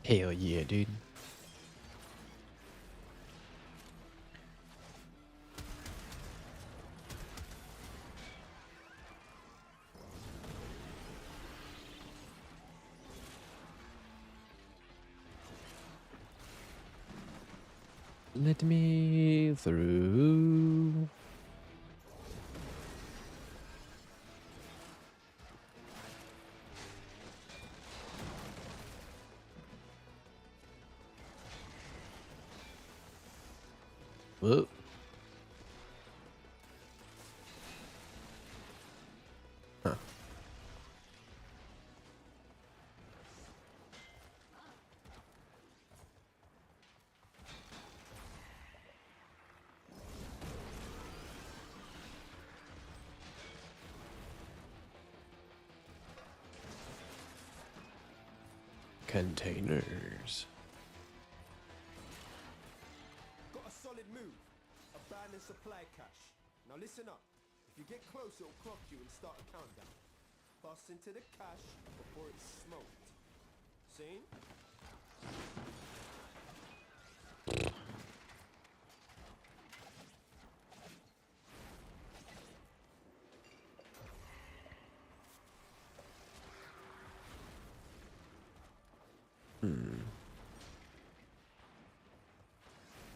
Hell yeah, dude. Let me through. Whoa. Huh. Containers. Got a solid move. Abandoned supply cache. Now listen up. If you get close, it'll clock you and start a countdown. Bust into the cache before it's smoked. Seen?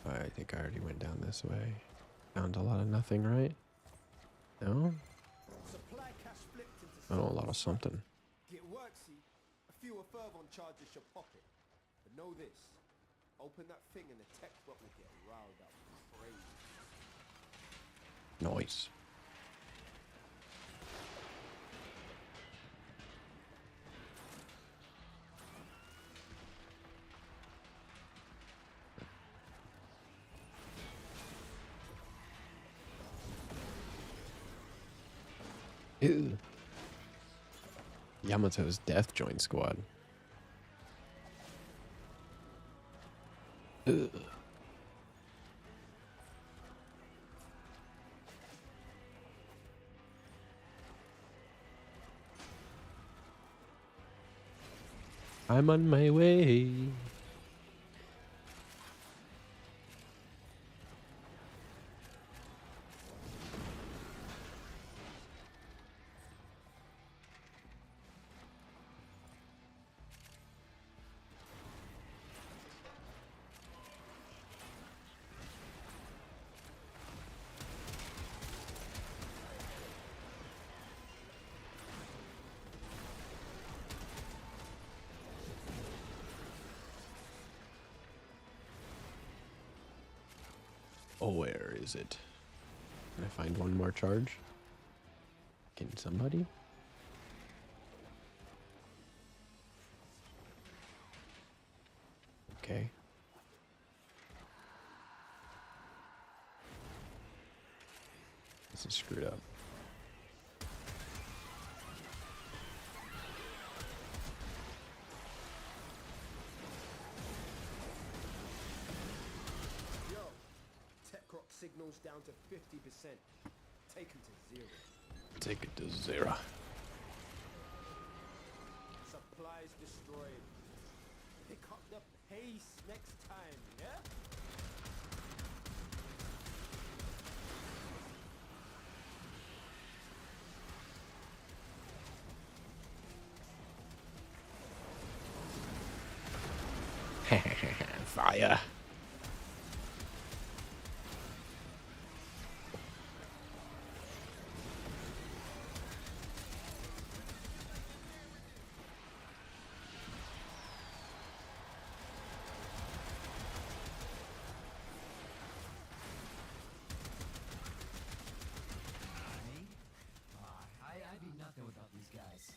I think I already went down this way. Found a lot of nothing, right? No? Supply cache flipped into Oh, a lot of something. Get worksy. A few Fervon charges should pop it. But know this. Open that thing and the tech bot will get riled up. Crazy. Nice. Ew. Yamato's Death Joint Squad. Ugh. I'm on my way. Oh, where is it? Can I find one more charge? Can somebody? Okay. This is screwed up. Yo, tech rock signals down to 50%. Take him to 0. Take it to 0. Supplies destroyed. Pick up the pace next time, yeah? Fire. I'd be nothing without these guys.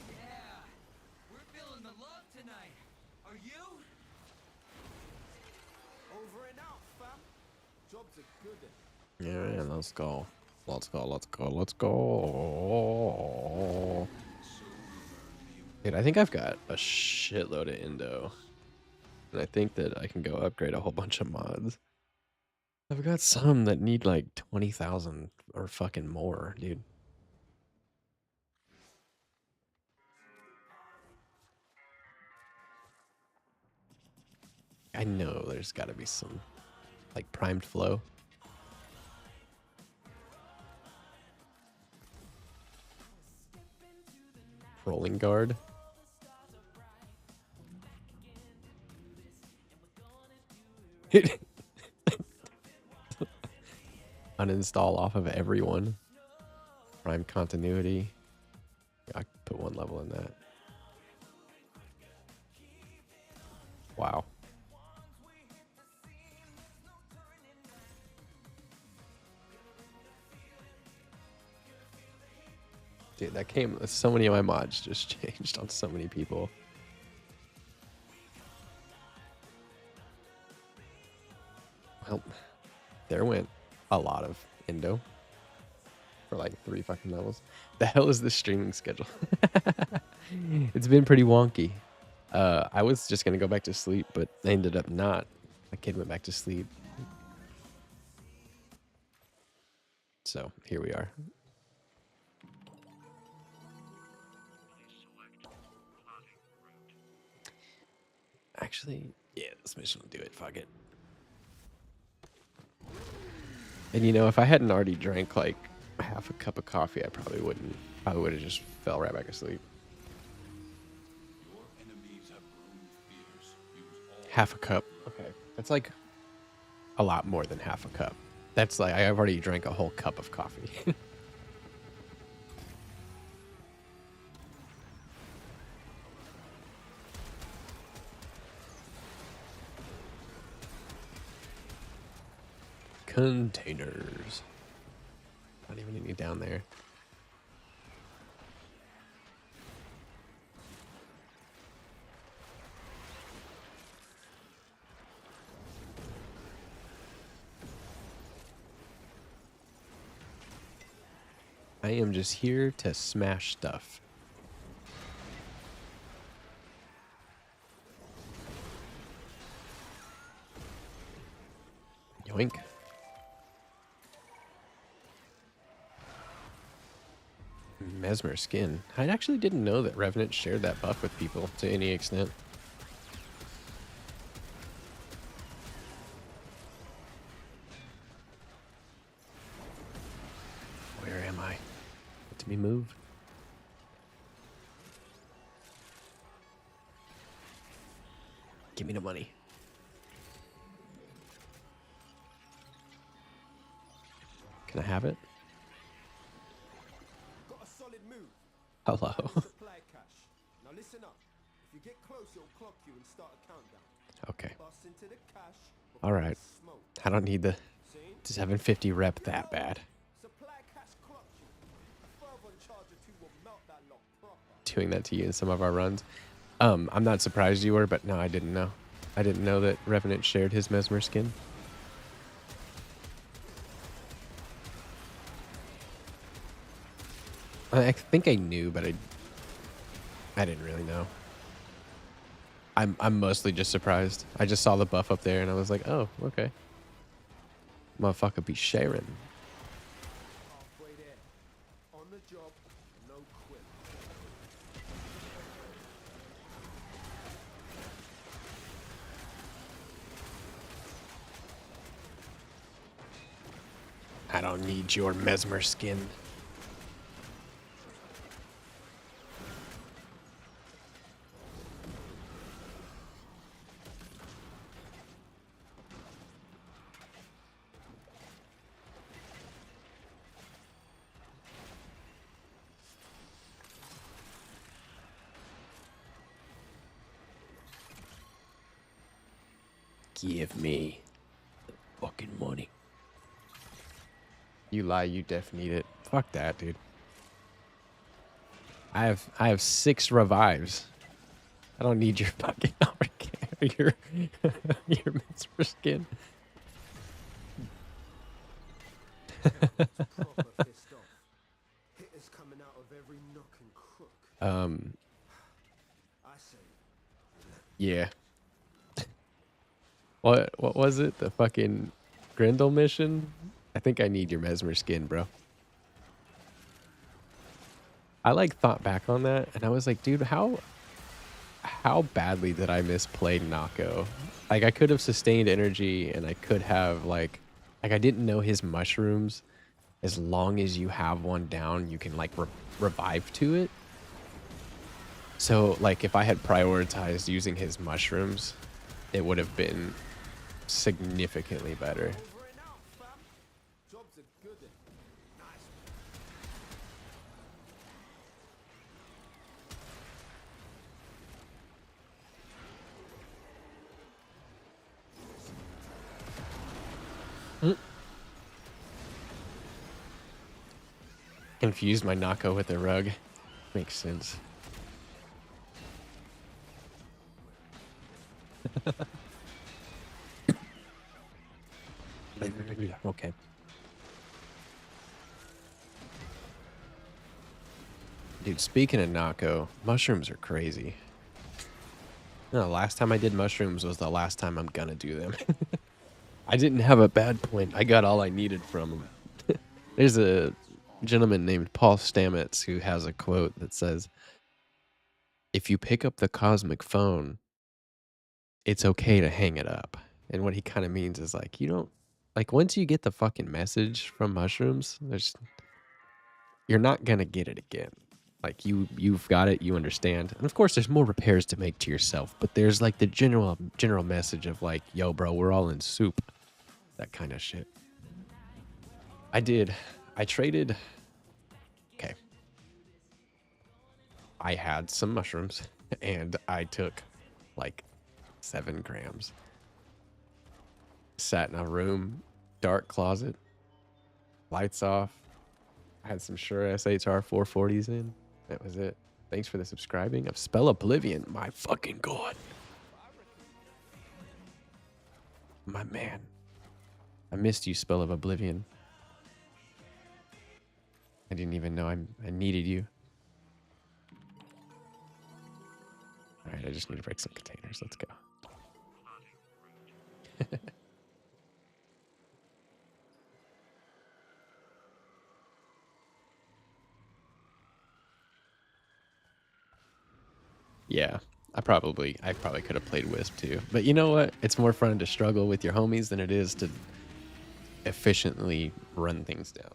Yeah, we're feeling the love tonight. Are you? Over and out, fam. Jobs are good. Yeah, let's go. Let's go, let's go, let's go. Dude, I think I've got a shitload of Indo. And I think that I can go upgrade a whole bunch of mods. I've got some that need like 20,000 or fucking more, dude. I know there's got to be some like primed flow. Rolling guard. Uninstall off of everyone. Prime continuity. I could put 1 level in that. Wow. Dude, that came. So many of my mods just changed on so many people. Well, there went a lot of Indo for like 3 fucking levels. The hell is this streaming schedule? It's been pretty wonky. I was just gonna go back to sleep, but I ended up not. My kid went back to sleep. So here we are. Actually, yeah, this mission will do it. Fuck it. And you know, if I hadn't already drank like half a cup of coffee, I probably wouldn't. Probably would have just fell right back asleep. Half a cup. Okay, that's like a lot more than half a cup. That's like I've already drank a whole cup of coffee. Containers. Not even any down there. I am just here to smash stuff. Yoink. Mesmer skin. I actually didn't know that Revenant shared that buff with people to any extent. Where am I? Let me move. Give me the money. Can I have it? Got a solid move. Hello. Supply cache. Now listen up. If you get close, it'll clock you and start a countdown. Okay. Bust into the cache. All right. Smoke. I don't need the See? 750 rep that bad. Supply cache clock you. A fervent charge or two will melt that lock proper. Doing that to you in some of our runs. I'm not surprised you were, but no, I didn't know. I didn't know that Revenant shared his Mesmer skin. I think I knew, but I didn't really know. I'm mostly just surprised. I just saw the buff up there and I was like, oh, okay. Motherfucker be sharing. Halfway there. On the job, no quit. I don't need your Mesmer skin. Give me the fucking money. You lie, you def need it. Fuck that, dude. I have 6 revives. I don't need your fucking your Mesmer skin. Proper fist off. Hitters coming out of every nook and crook. I say, Yeah. What was it? The fucking Grendel mission? I think I need your Mesmer skin, bro. I like thought back on that and I was like, dude, how how badly did I misplay Nokko? Like, I could have sustained energy, and I could have, like I didn't know his mushrooms. As long as you have one down, you can, like, revive to it. So, like, if I had prioritized using his mushrooms, it would have been significantly better. Over and out, fam. Job's a good one. Nice. Confused my Nokko with the rug. Makes sense. Okay. Dude, speaking of Nokko, mushrooms are crazy. No, the last time I did mushrooms was the last time I'm gonna do them. I didn't have a bad point. I got all I needed from them. There's a gentleman named Paul Stamets who has a quote that says, "If you pick up the cosmic phone, it's okay to hang it up." And what he kind of means is like, you don't, like, once you get the fucking message from mushrooms, you're not gonna get it again. Like, you've got it, you understand. And of course there's more repairs to make to yourself, but there's like the general message of like, yo bro, we're all in soup. That kind of shit. I traded. Okay. I had some mushrooms and I took like 7 grams. Sat in a room, dark closet, lights off. I had some Shure SHR 440s in. That was it. Thanks for the subscribing of Spell Oblivion. My fucking god. My man. I missed you, Spell of Oblivion. I didn't even know I needed you. Alright, I just need to break some containers. Let's go. Yeah, I probably could have played Wisp too. But you know what? It's more fun to struggle with your homies than it is to efficiently run things down.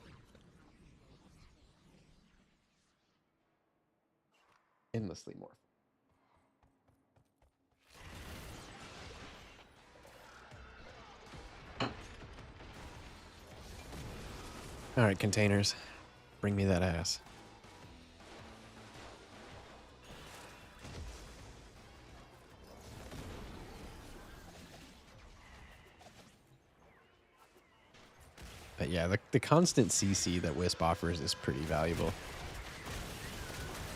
Endlessly more. All right, containers. Bring me that ass. But yeah, the constant CC that Wisp offers is pretty valuable.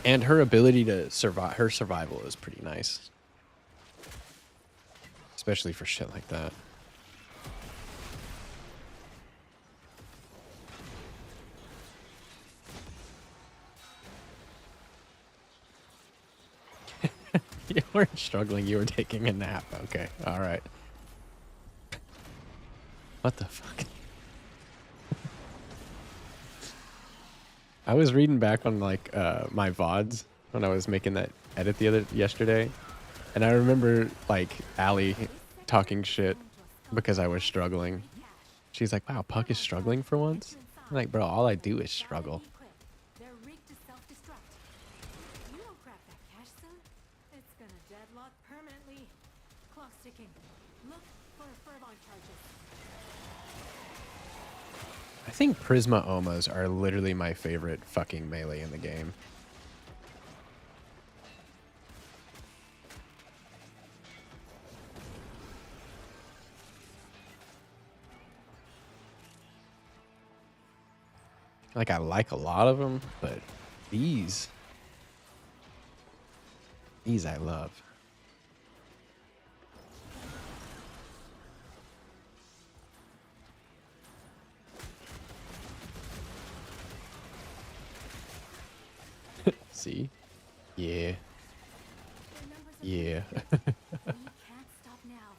And her ability to survive, her survival is pretty nice. Especially for shit like that. You weren't struggling, you were taking a nap. Okay, alright. What the fuck? I was reading back on like my VODs when I was making that edit yesterday, and I remember like Allie talking shit because I was struggling. She's like, "Wow, Puck is struggling for once." I'm like, "Bro, all I do is struggle." They're rigged to self-destruct. You don't crack that cache soon, it's gonna deadlock permanently. Clock's ticking. Look for fervent charges. I think Prisma Omas are literally my favorite fucking melee in the game. Like, I like a lot of them, but these I love. See? Yeah. Yeah. We can't stop now.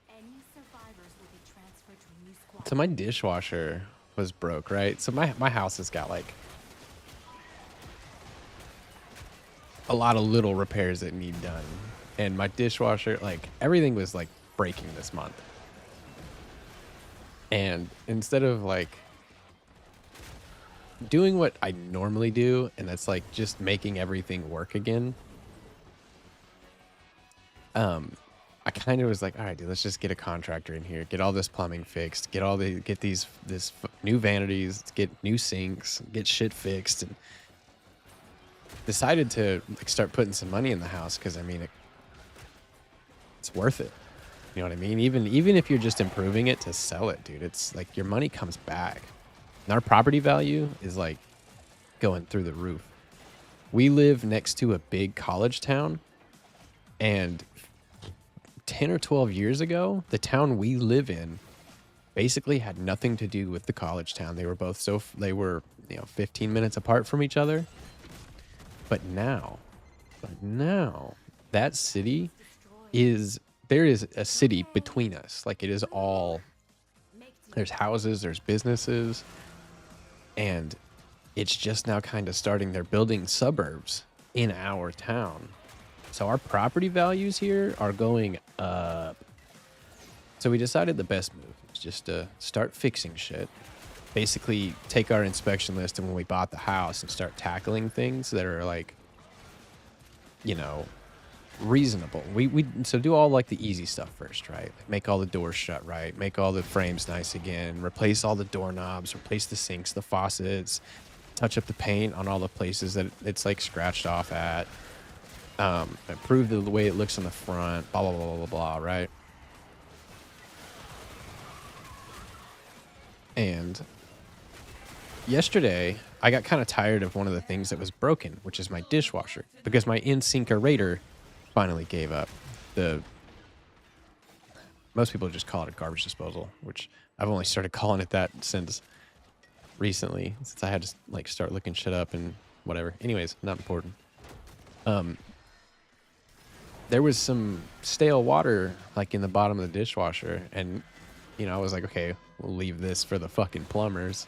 Any survivors will be transferred to a new squad. So my dishwasher was broke, right? So my house has got like a lot of little repairs that need done. and my dishwasher, like everything was like breaking this month. And instead of like doing what I normally do, and that's like just making everything work again, I kind of was like, all right, dude, let's just get a contractor in here, get all this plumbing fixed, get these new vanities, get new sinks, get shit fixed, and decided to like start putting some money in the house because I mean it's worth it. You know what I mean? Even if you're just improving it to sell it, dude, it's like your money comes back. And our property value is like going through the roof. We live next to a big college town, and 10 or 12 years ago, the town we live in basically had nothing to do with the college town. They were both they were, 15 minutes apart from each other. But now that city there is a city between us. Like it is all, there's houses, there's businesses, and it's just now kind of starting, they're building suburbs in our town. So our property values here are going up. So we decided the best move is just to start fixing shit. Basically take our inspection list and when we bought the house and start tackling things that are like, reasonable. So do all like the easy stuff first, right? Like make all the doors shut right, make all the frames nice again, replace all the doorknobs, replace the sinks, the faucets, touch up the paint on all the places that it's like scratched off at. Improve the way it looks on the front, blah, blah, blah, blah, blah, right? And yesterday, I got kind of tired of one of the things that was broken, which is my dishwasher, because my in-sinkerator finally gave up. Most people just call it a garbage disposal, which I've only started calling it that since recently, since I had to like start looking shit up and whatever. Anyways, not important. There was some stale water like in the bottom of the dishwasher, and I was like, okay, we'll leave this for the fucking plumbers.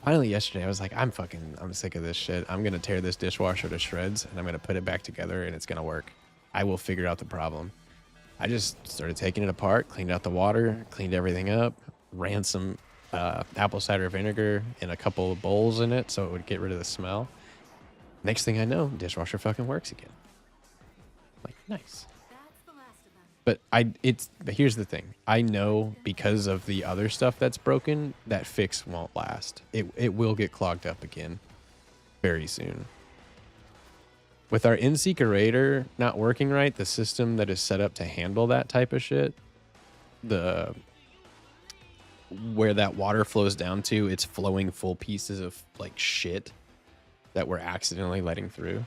Finally yesterday I was like, I'm sick of this shit. I'm gonna tear this dishwasher to shreds and I'm gonna put it back together and it's gonna work. I will figure out the problem. I just started taking it apart, cleaned out the water, cleaned everything up, ran some apple cider vinegar in a couple of bowls in it so it would get rid of the smell. Next thing I know, dishwasher fucking works again. Like, nice. That's the last of them. But here's the thing. I know because of the other stuff that's broken, that fix won't last. It will get clogged up again very soon. With our in-sinkerator not working right, the system that is set up to handle that type of shit, where that water flows down to, it's flowing full pieces of like shit that we're accidentally letting through.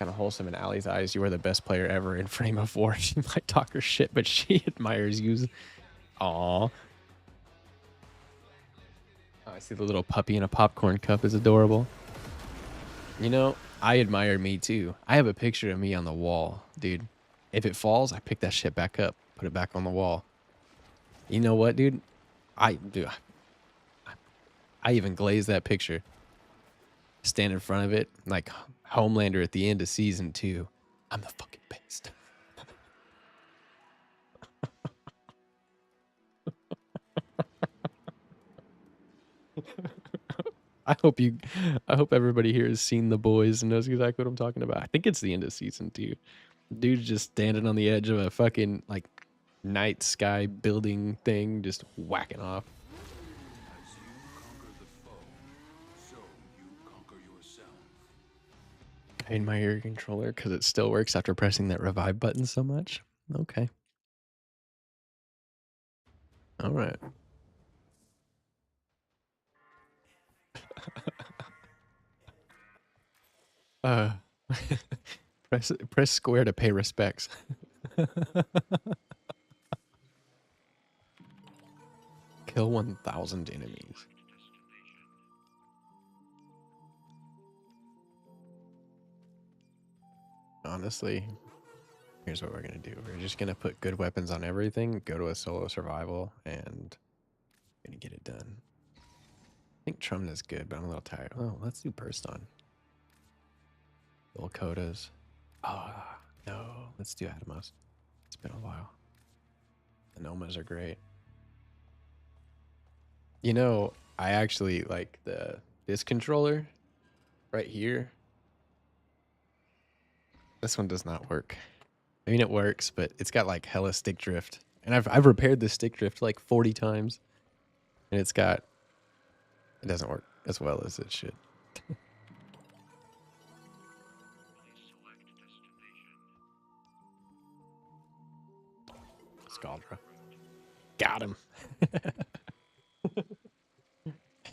Kind of wholesome in Allie's eyes. You are the best player ever in Frame of War. She might talk her shit, but she admires you. Aww. Oh, I see the little puppy in a popcorn cup is adorable. I admire me too. I have a picture of me on the wall, dude. If it falls, I pick that shit back up, put it back on the wall. You know what, dude? I even glazed that picture. Stand in front of it like Homelander at the end of season 2. I'm the fucking best. I hope everybody here has seen The Boys and knows exactly what I'm talking about. I think it's the end of season 2. Dude's just standing on the edge of a fucking like night sky building thing, just whacking off. As you conquer the foe, so you conquer yourself. I admire your controller because it still works after pressing that revive button so much. Okay. All right. Press square to pay respects. Kill 1,000 enemies. Honestly, here's what we're gonna do. We're just gonna put good weapons on everything, go to a solo survival, and gonna get it done. I think Trumna is good, but I'm a little tired. Oh, let's do Burston. Little Codas. Ah, No, let's do Atomos. It's been a while. The Nomas are great. You know, I actually like this controller right here. This one does not work. I mean, it works, but it's got like hella stick drift. And I've repaired the stick drift like 40 times. And it doesn't work as well as it should. Scaldra. Got him.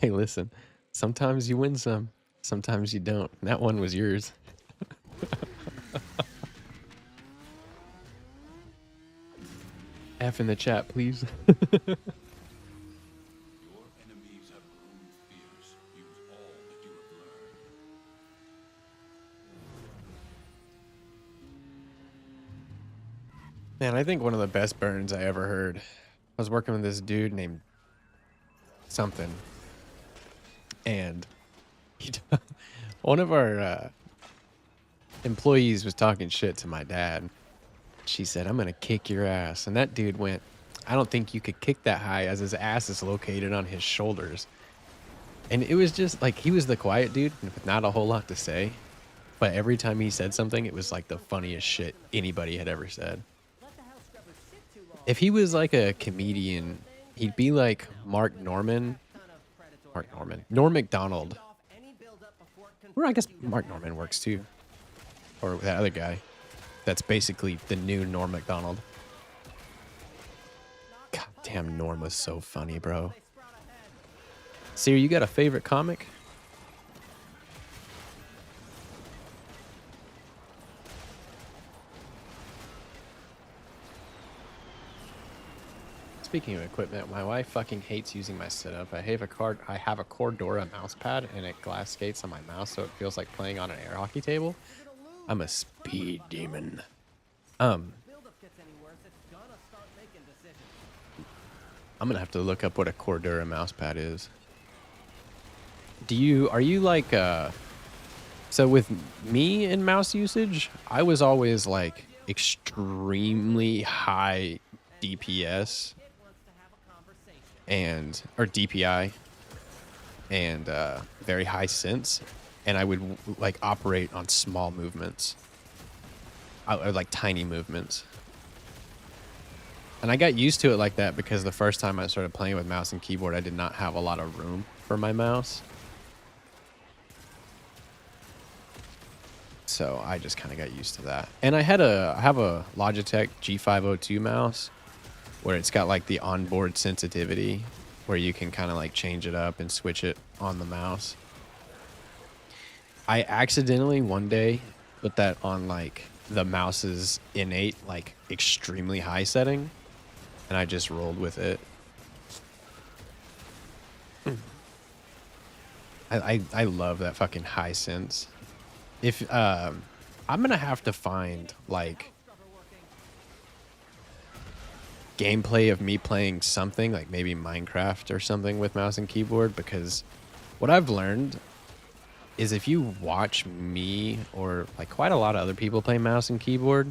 Hey, listen. Sometimes you win some. Sometimes you don't. And that one was yours. F in the chat, please. Your enemies have grown fierce. Use all that you have learned. Man, I think one of the best burns I ever heard. I was working with this dude named something. And one of our employees was talking shit to my dad. She said, "I'm going to kick your ass." And that dude went, "I don't think you could kick that high," as his ass is located on his shoulders. And it was just like, he was the quiet dude with not a whole lot to say. But every time he said something, it was like the funniest shit anybody had ever said. If he was like a comedian, he'd be like Norm McDonald. Or I guess Mark Norman works too. Or that other guy. That's basically the new Norm McDonald. God damn, Norm was so funny, bro. Siri, you got a favorite comic? Speaking of equipment, my wife fucking hates using my setup. I have a Cordura mouse pad and it glass skates on my mouse, so it feels like playing on an air hockey table. I'm a speed demon. I'm gonna have to look up what a Cordura mouse pad is. Are you like so with me in mouse usage, I was always like extremely high DPS or DPI and very high sense, and I would like operate on small movements, or like tiny movements. And I got used to it like that because the first time I started playing with mouse and keyboard, I did not have a lot of room for my mouse. So I just kind of got used to that. And I have a Logitech G502 mouse where it's got like the onboard sensitivity where you can kind of like change it up and switch it on the mouse. I accidentally one day put that on like the mouse's innate, like extremely high setting, and I just rolled with it. I love that fucking high sense. If I'm gonna have to find like gameplay of me playing something like maybe Minecraft or something with mouse and keyboard, because what I've learned is if you watch me or like quite a lot of other people play mouse and keyboard,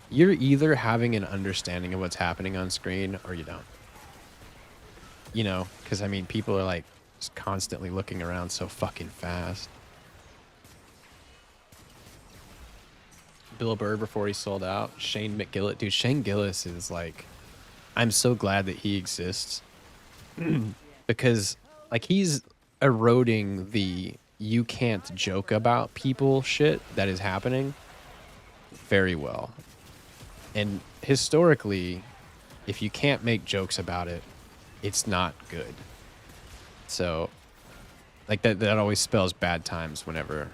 you're either having an understanding of what's happening on screen or you don't. You know, because I mean, people are like just constantly looking around so fucking fast. Bill Burr before he sold out. Shane McGillis. Dude, Shane Gillis is like, I'm so glad that he exists. Because like he's eroding the you can't joke about people shit that is happening very well. And historically, if you can't make jokes about it, it's not good. So like that always spells bad times whenever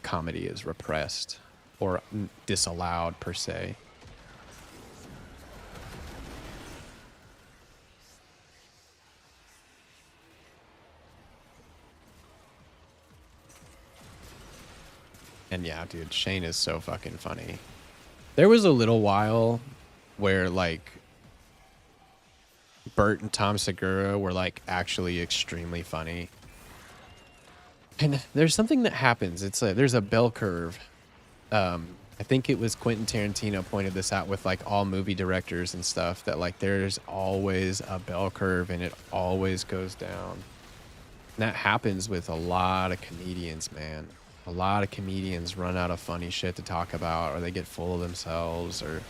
comedy is repressed or disallowed per se. And yeah, dude, Shane is so fucking funny. There was a little while where like Bert and Tom Segura were like actually extremely funny. And there's something that happens. It's like there's a bell curve I think it was Quentin Tarantino pointed this out with like all movie directors and stuff, that like there's always a bell curve and it always goes down. And that happens with a lot of comedians, man. A lot of comedians run out of funny shit to talk about, or they get full of themselves, or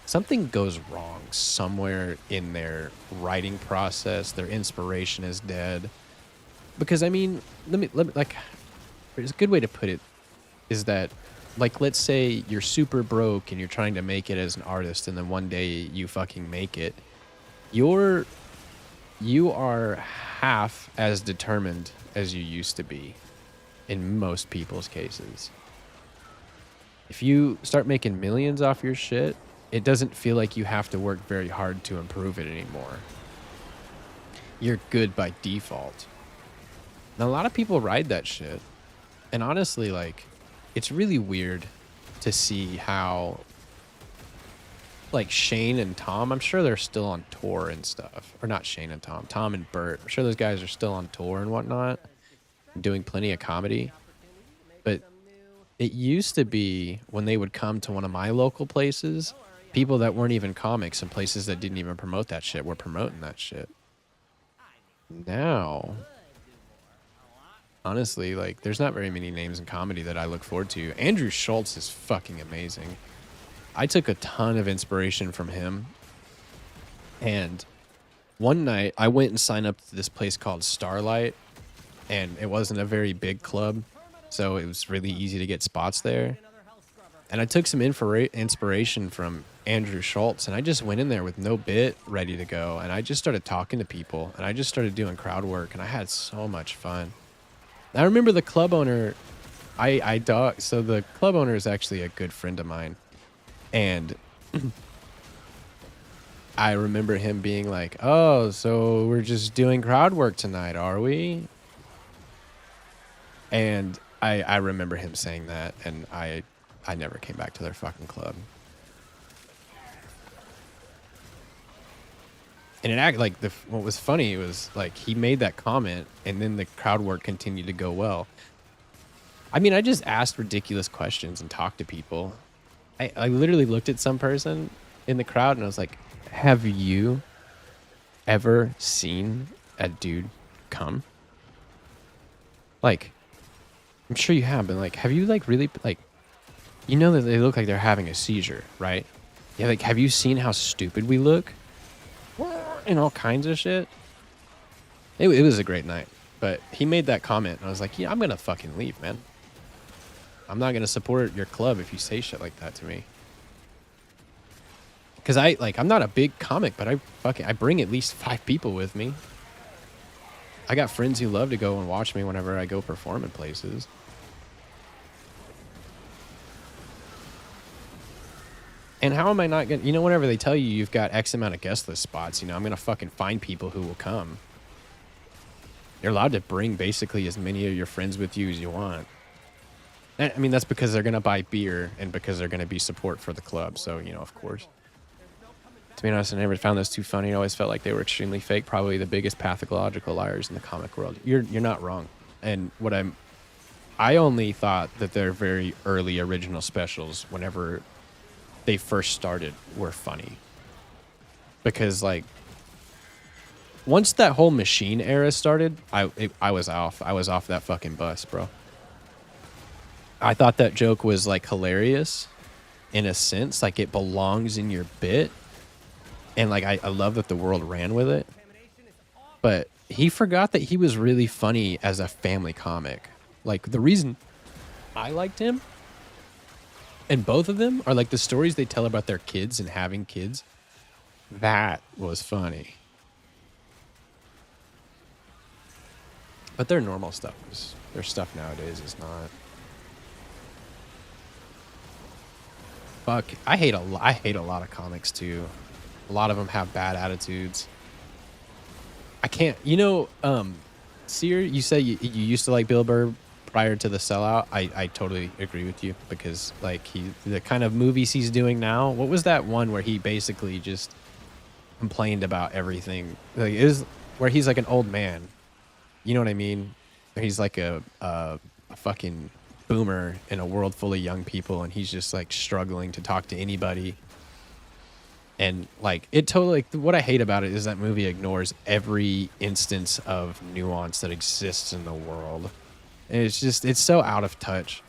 something goes wrong somewhere in their writing process. Their inspiration is dead. Because I mean, let me like, there's a good way to put it is that, like, let's say you're super broke and you're trying to make it as an artist, and then one day you fucking make it. You are half as determined as you used to be in most people's cases. If you start making millions off your shit, it doesn't feel like you have to work very hard to improve it anymore. You're good by default. And a lot of people ride that shit. And honestly, like, it's really weird to see how, like, Shane and Tom, I'm sure they're still on tour and stuff. Or not Shane and Tom, Tom and Bert. I'm sure those guys are still on tour and whatnot, doing plenty of comedy. But it used to be when they would come to one of my local places, people that weren't even comics and places that didn't even promote that shit were promoting that shit. Now, honestly, like, there's not very many names in comedy that I look forward to. Andrew Schultz is fucking amazing. I took a ton of inspiration from him. And one night, I went and signed up to this place called Starlight. And it wasn't a very big club, so it was really easy to get spots there. And I took some inspiration from Andrew Schultz, and I just went in there with no bit ready to go. And I just started talking to people, and I just started doing crowd work, and I had so much fun. I remember the club owner, so the club owner is actually a good friend of mine. And I remember him being like, oh, so we're just doing crowd work tonight, are we? And I remember him saying that, and I never came back to their fucking club. And it acted like what was funny was like he made that comment, and then the crowd work continued to go well. I mean, I just asked ridiculous questions and talked to people. I literally looked at some person in the crowd and I was like, have you ever seen a dude come? Like, I'm sure you have, but like, have you like really, like, you know that they look like they're having a seizure, right? Yeah, like, have you seen how stupid we look? And all kinds of shit. It was a great night, but he made that comment and I was like, yeah, I'm gonna fucking leave, man. I'm not gonna support your club if you say shit like that to me. Cause I'm not a big comic, but I bring at least 5 people with me. I got friends who love to go and watch me whenever I go perform in places. And how am I not gonna, whenever they tell you you've got X amount of guest list spots, I'm gonna fucking find people who will come. You're allowed to bring basically as many of your friends with you as you want. I mean, that's because they're gonna buy beer and because they're gonna be support for the club. So, of course. To be honest, I never found those too funny. I always felt like they were extremely fake. Probably the biggest pathological liars in the comic world. You're not wrong. And I only thought that their very early original specials, whenever they first started, were funny. Because like, once that whole machine era started, I was off. I was off that fucking bus, bro. I thought that joke was like hilarious in a sense, like it belongs in your bit. And like, I love that the world ran with it, but he forgot that he was really funny as a family comic. Like the reason I liked him and both of them are like the stories they tell about their kids and having kids. That was funny. But their normal stuff their stuff nowadays is not. Fuck, I hate a lot of comics too. A lot of them have bad attitudes. I can't, Seer, you say you used to like Bill Burr prior to the sellout. I totally agree with you because like the kind of movies he's doing now. What was that one where he basically just complained about everything? Like it was where he's like an old man. You know what I mean? He's like a fucking boomer in a world full of young people, and he's just like struggling to talk to anybody. And like it totally, like, what I hate about it is that movie ignores every instance of nuance that exists in the world. And it's so out of touch.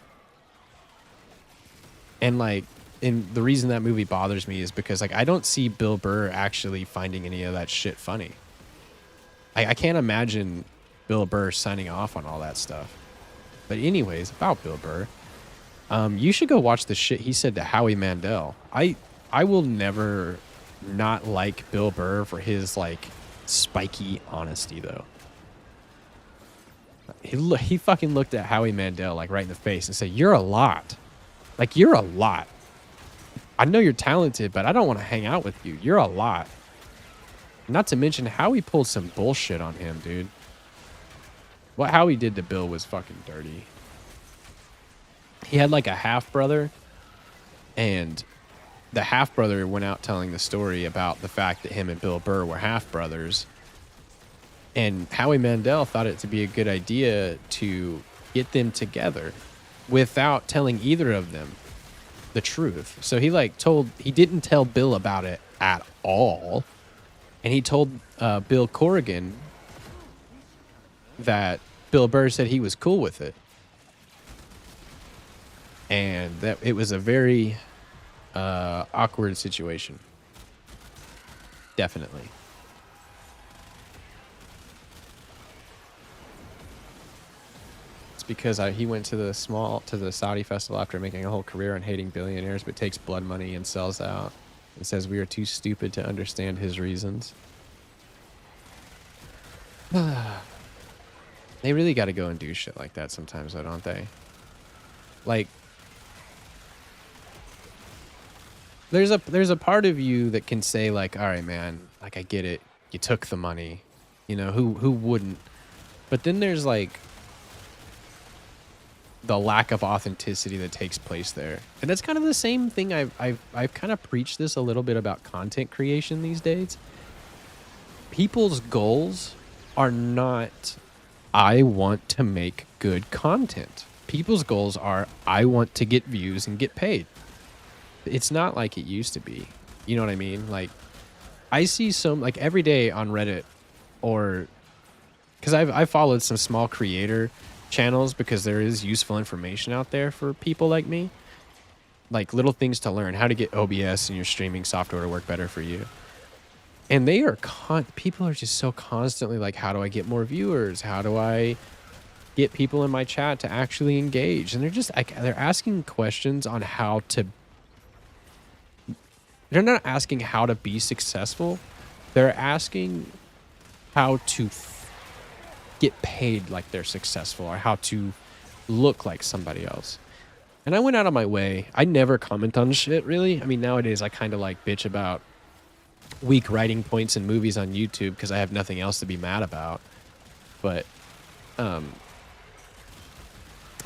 And like, and the reason that movie bothers me is because like I don't see Bill Burr actually finding any of that shit funny. I can't imagine Bill Burr signing off on all that stuff. But anyways, about Bill Burr, you should go watch the shit he said to Howie Mandel. I will never not like Bill Burr for his like spiky honesty though. He fucking looked at Howie Mandel like right in the face and said, "You're a lot. Like you're a lot. I know you're talented, but I don't want to hang out with you. You're a lot." Not to mention Howie pulled some bullshit on him, dude. What Howie did to Bill was fucking dirty. He had like a half brother, and the half brother went out telling the story about the fact that him and Bill Burr were half brothers. And Howie Mandel thought it to be a good idea to get them together without telling either of them the truth. So he didn't tell Bill about it at all. And he told Bill Corrigan that Bill Burr said he was cool with it. And that it was a very awkward situation. Definitely. It's because he went to the Saudi festival after making a whole career on hating billionaires, but takes blood money and sells out. And says we are too stupid to understand his reasons. They really got to go and do shit like that sometimes, though, don't they? Like, there's a part of you that can say like, all right, man, like I get it, you took the money, you know, who wouldn't? But then there's like the lack of authenticity that takes place there, and that's kind of the same thing. I've kind of preached this a little bit about content creation these days. People's goals are not, I want to make good content. People's goals are, I want to get views and get paid. It's not like it used to be. You know what I mean? Like, I see like every day on Reddit, or because I've followed some small creator channels because there is useful information out there for people like me, like little things to learn, how to get OBS and your streaming software to work better for you. And they are people are just so constantly like, how do I get more viewers? How do I get people in my chat to actually engage? And they're just like, they're asking questions on how to. They're not asking how to be successful. They're asking how to get paid like they're successful, or how to look like somebody else. And I went out of my way. I never comment on shit, really. I mean, nowadays I kind of like bitch about weak writing points in movies on YouTube because I have nothing else to be mad about. But I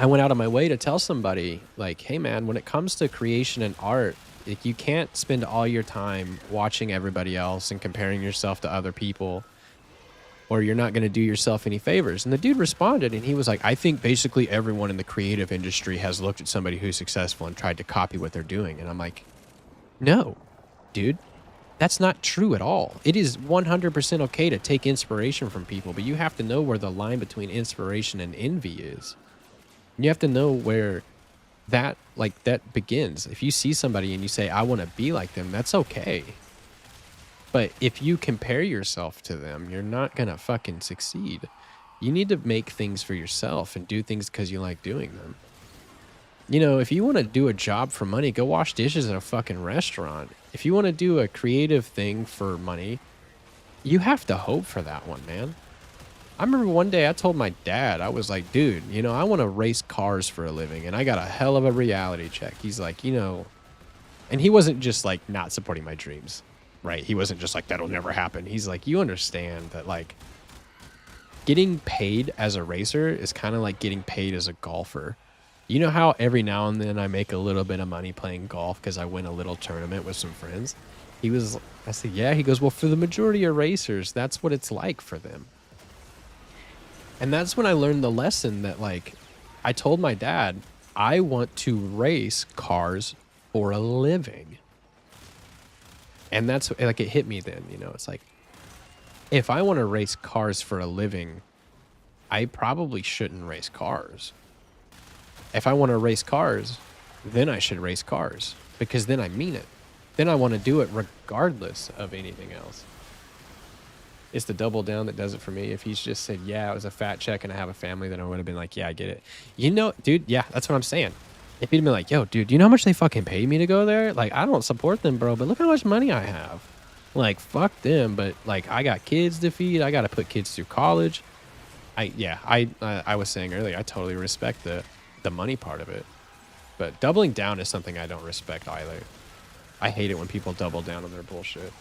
went out of my way to tell somebody, like, hey man, when it comes to creation and art, like, you can't spend all your time watching everybody else and comparing yourself to other people, or you're not going to do yourself any favors. And the dude responded, and he was like, I think basically everyone in the creative industry has looked at somebody who's successful and tried to copy what they're doing. And I'm like, no, dude, that's not true at all. It is 100% okay to take inspiration from people, but you have to know where the line between inspiration and envy is. You have to know where that begins. If you see somebody and you say, I want to be like them, that's okay. But if you compare yourself to them, you're not going to fucking succeed. You need to make things for yourself and do things because you like doing them. You know, if you want to do a job for money, go wash dishes at a fucking restaurant. If you want to do a creative thing for money, you have to hope for that one, man. I remember one day I told my dad, I was like, dude, you know, I want to race cars for a living, and I got a hell of a reality check. He's like, you know, and he wasn't just like not supporting my dreams, right? He wasn't just like, that'll never happen. He's like, you understand that like getting paid as a racer is kind of like getting paid as a golfer. You know how every now and then I make a little bit of money playing golf because I win a little tournament with some friends? I said, yeah. He goes, well, for the majority of racers, that's what it's like for them. And that's when I learned the lesson that, like, I told my dad, I want to race cars for a living. And that's like, it hit me then, you know, it's like, if I want to race cars for a living, I probably shouldn't race cars. If I want to race cars, then I should race cars, because then I mean it. Then I want to do it regardless of anything else. It's the double down that does it for me. If he's just said, yeah, it was a fat check and I have a family, then I would have been like, yeah, I get it. You know, dude, yeah, that's what I'm saying. If he'd been like, yo, dude, do you know how much they fucking pay me to go there? Like, I don't support them, bro, but look how much money I have. Like, fuck them, but like, I got kids to feed. I got to put kids through college. I was saying earlier, I totally respect the money part of it. But doubling down is something I don't respect either. I hate it when people double down on their bullshit.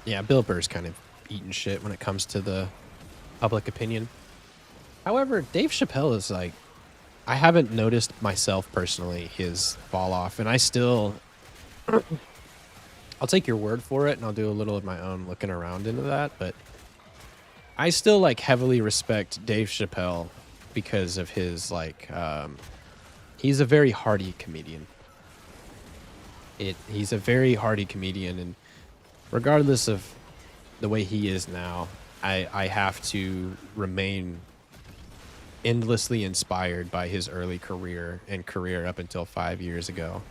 Yeah, Bill Burr's kind of eating shit when it comes to the public opinion. However, Dave Chappelle is like, I haven't noticed myself personally his fall off, and I still, I'll take your word for it, and I'll do a little of my own looking around into that, but I still like heavily respect Dave Chappelle because of his like, he's a very hearty comedian. He's a very hearty comedian, and regardless of the way he is now, I have to remain endlessly inspired by his early career and career up until 5 years ago.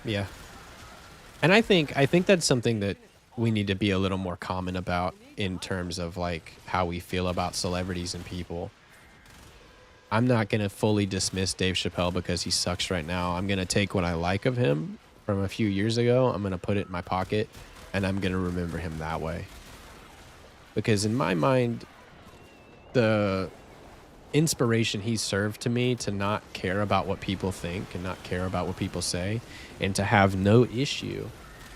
Yeah. And I think that's something that we need to be a little more common about in terms of like how we feel about celebrities and people. I'm not going to fully dismiss Dave Chappelle because he sucks right now. I'm going to take what I like of him from a few years ago. I'm going to put it in my pocket, and I'm going to remember him that way. Because in my mind, the inspiration he served to me to not care about what people think and not care about what people say, and to have no issue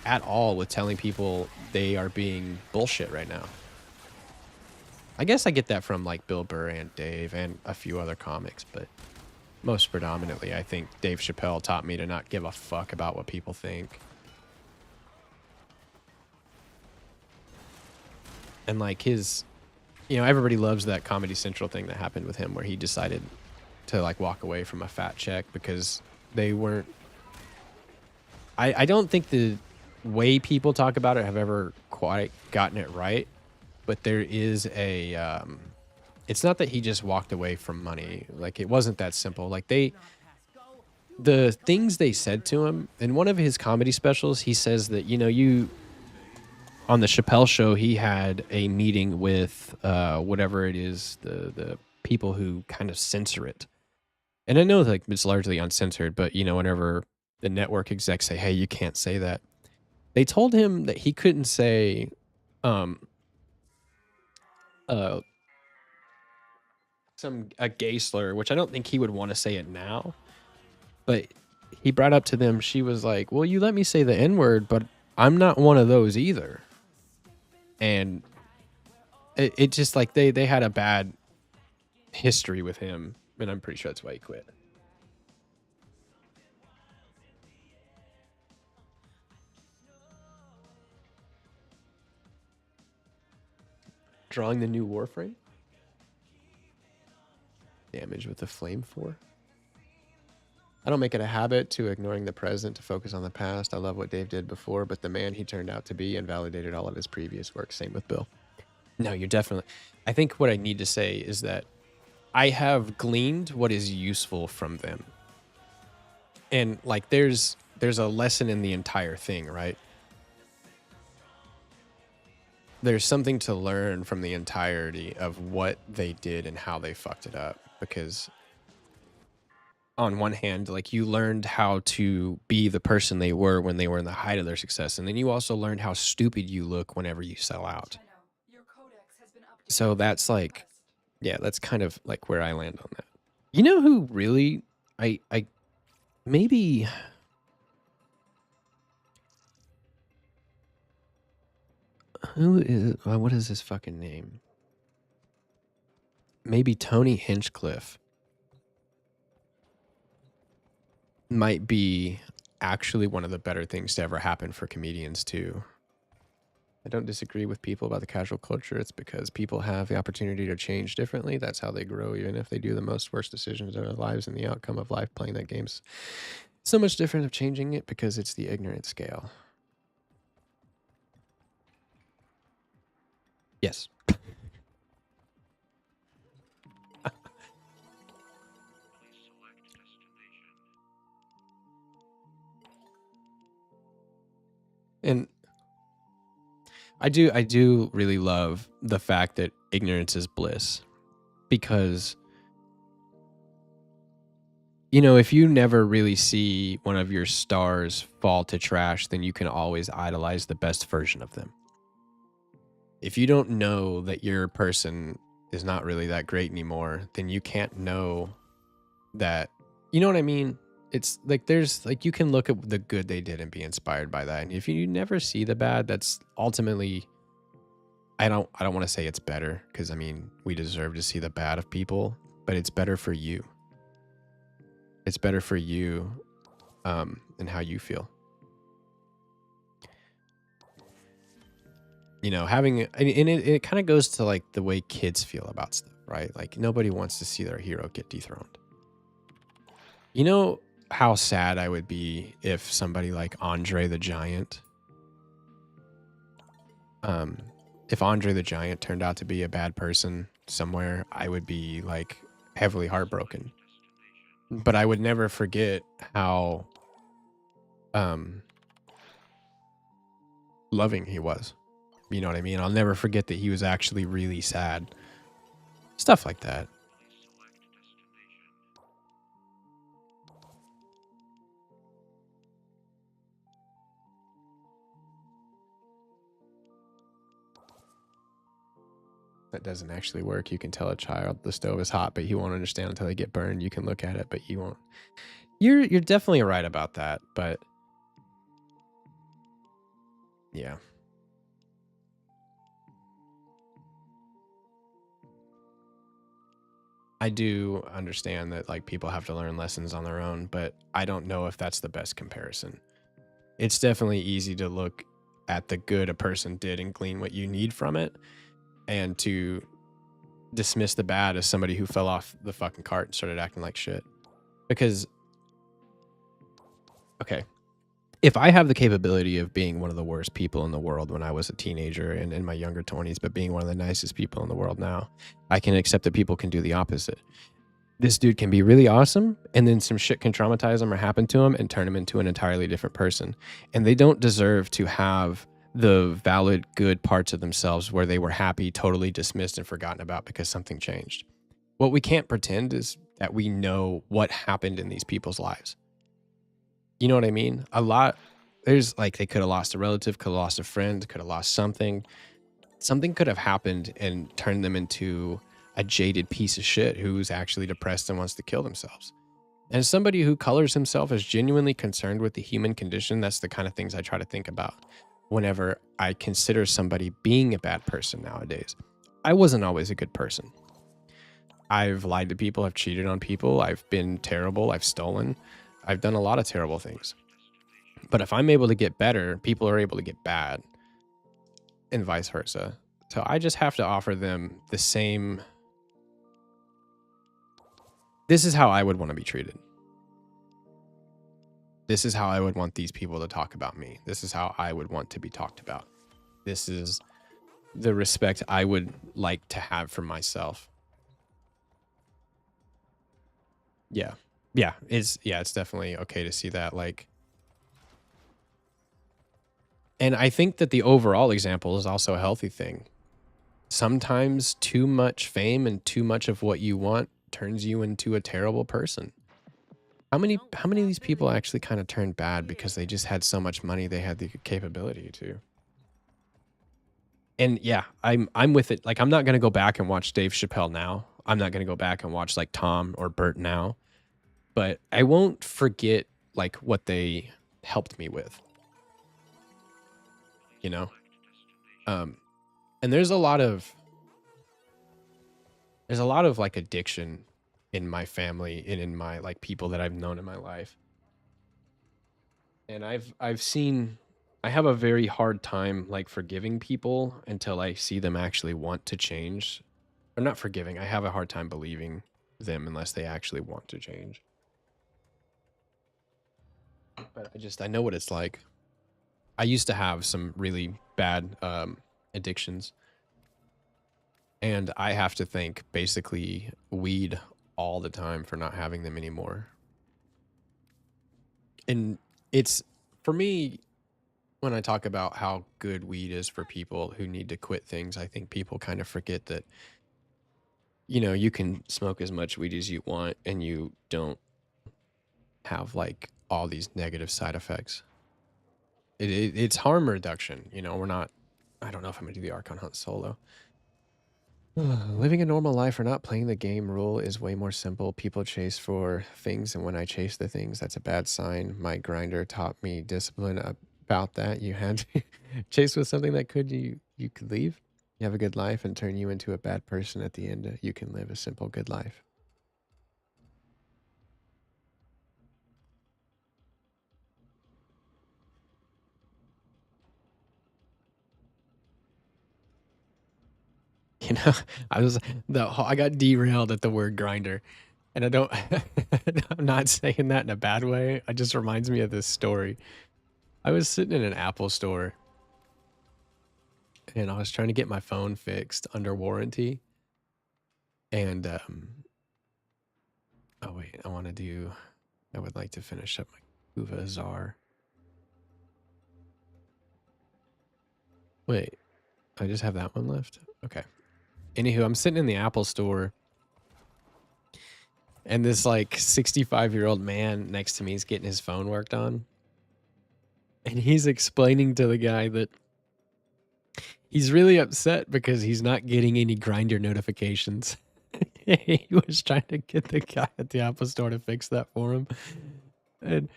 at all with telling people they are being bullshit right now. I guess I get that from like Bill Burr and Dave and a few other comics, but most predominantly, I think Dave Chappelle taught me to not give a fuck about what people think. And like his, you know, everybody loves that Comedy Central thing that happened with him where he decided to like walk away from a fat check because they weren't, I don't think the way people talk about it have ever quite gotten it right. But there is a, it's not that he just walked away from money. Like, it wasn't that simple. Like, the things they said to him, in one of his comedy specials, he says that, you know, on the Chappelle show, he had a meeting with whatever it is, the people who kind of censor it. And I know, like, it's largely uncensored, but, you know, whenever the network execs say, hey, you can't say that, they told him that he couldn't say, a gay slur, which I don't think he would want to say it now, but he brought up to them, she was like, well, you let me say the N-word, but I'm not one of those either. And it just like they had a bad history with him, and I'm pretty sure that's why he quit. Drawing the new Warframe? Damage with the flame 4. I don't make it a habit to ignoring the present to focus on the past. I love what Dave did before, but the man he turned out to be invalidated all of his previous work. Same with Bill. No, you're definitely... I think what I need to say is that I have gleaned what is useful from them. And, like, there's a lesson in the entire thing, right? There's something to learn from the entirety of what they did and how they fucked it up. Because on one hand, like, you learned how to be the person they were when they were in the height of their success. And then you also learned how stupid you look whenever you sell out. So that's like, yeah, that's kind of like where I land on that. You know who really, I maybe... Who is, what is his fucking name? Maybe Tony Hinchcliffe might be actually one of the better things to ever happen for comedians too. I don't disagree with people about the casual culture. It's because people have the opportunity to change differently. That's how they grow, even if they do the most worst decisions of their lives, and the outcome of life playing that game's so much different of changing it because it's the ignorant scale. Yes. And I do really love the fact that ignorance is bliss, because you know, if you never really see one of your stars fall to trash, then you can always idolize the best version of them. If you don't know that your person is not really that great anymore, then you can't know that, you know what I mean? It's like there's like you can look at the good they did and be inspired by that. And if you never see the bad, that's ultimately, I don't want to say it's better, because I mean, we deserve to see the bad of people, but it's better for you. It's better for you, and how you feel. You know, having, and it kind of goes to like the way kids feel about stuff, right? Like nobody wants to see their hero get dethroned. You know how sad I would be if somebody like Andre the Giant, if Andre the Giant turned out to be a bad person somewhere, I would be like heavily heartbroken. But I would never forget how loving he was. You know what I mean? I'll never forget that he was actually really sad. Stuff like that. That doesn't actually work. You can tell a child the stove is hot, but he won't understand until they get burned. You can look at it, but you won't. You're definitely right about that, but yeah. I do understand that like people have to learn lessons on their own, but I don't know if that's the best comparison. It's definitely easy to look at the good a person did and glean what you need from it, and to dismiss the bad as somebody who fell off the fucking cart and started acting like shit. Because, okay, if I have the capability of being one of the worst people in the world when I was a teenager and in my younger 20s, but being one of the nicest people in the world now, I can accept that people can do the opposite. This dude can be really awesome, and then some shit can traumatize him or happen to him and turn him into an entirely different person. And they don't deserve to have the valid good parts of themselves where they were happy, totally dismissed and forgotten about because something changed. What we can't pretend is that we know what happened in these people's lives. You know what I mean? A lot, there's like, they could have lost a relative, could have lost a friend, could have lost something. Something could have happened and turned them into a jaded piece of shit who's actually depressed and wants to kill themselves. And as somebody who colors himself as genuinely concerned with the human condition, that's the kind of things I try to think about whenever I consider somebody being a bad person nowadays. I wasn't always a good person. I've lied to people, I've cheated on people, I've been terrible, I've stolen, I've done a lot of terrible things. But if I'm able to get better, people are able to get bad, and vice versa. So I just have to offer them the same. This is how I would want to be treated. This is how I would want these people to talk about me. This is how I would want to be talked about. This is the respect I would like to have for myself. Yeah. Yeah, it's definitely okay to see that, like. And I think that the overall example is also a healthy thing. Sometimes too much fame and too much of what you want turns you into a terrible person. How many of these people actually kind of turned bad because they just had so much money they had the capability to? And yeah, I'm with it. Like, I'm not gonna go back and watch Dave Chappelle now. I'm not gonna go back and watch like Tom or Bert now. But I won't forget like what they helped me with. You know? And there's a lot of like addiction in my family and in my like people that I've known in my life. And I've seen I have a very hard time like forgiving people until I see them actually want to change. Or not forgiving. I have a hard time believing them unless they actually want to change. But I know what it's like. I used to have some really bad addictions. And I have to thank basically weed all the time for not having them anymore. And it's for me, when I talk about how good weed is for people who need to quit things, I think people kind of forget that, you know, you can smoke as much weed as you want and you don't have like all these negative side effects. It's harm reduction. You know, we're not, I don't know if I'm going to do the Archon Hunt solo. Living a normal life or not playing the game rule is way more simple. People chase for things, and when I chase the things, that's a bad sign. My grinder taught me discipline about that. You had to chase with something that you could leave. You have a good life and turn you into a bad person at the end. You can live a simple, good life. You know, I got derailed at the word grinder, and I don't. I'm not saying that in a bad way. It just reminds me of this story. I was sitting in an Apple store, and I was trying to get my phone fixed under warranty. And oh wait, I would like to finish up my Kuva Zarr. Wait, I just have that one left. Okay. Anywho, I'm sitting in the Apple store, and this like 65-year-old man next to me is getting his phone worked on. And he's explaining to the guy that he's really upset because he's not getting any grinder notifications. He was trying to get the guy at the Apple store to fix that for him. And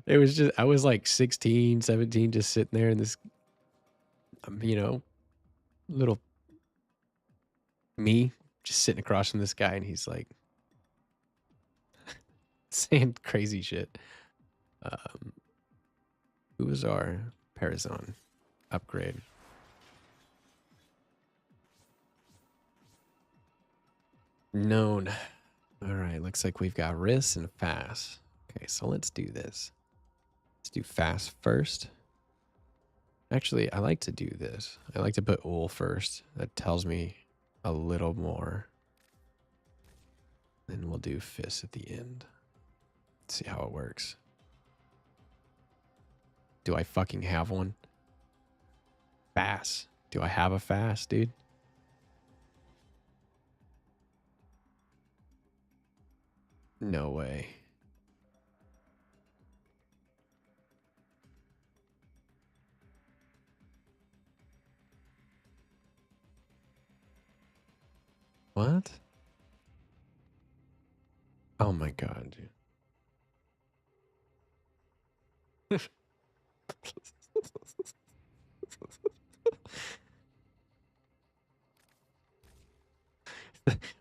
it was just, I was like 16, 17, just sitting there in this, you know, little me just sitting across from this guy. And he's like saying crazy shit. Who was our Parazon upgrade? Known. All right, looks like we've got Riss and Fast. Okay, so let's do this. Let's do Fast first. Actually, I like to do this. I like to put Ul first. That tells me a little more. Then we'll do Fist at the end. Let's see how it works. Do I fucking have one? Fast. Do I have a Fast, dude? No way. What? Oh my god, dude.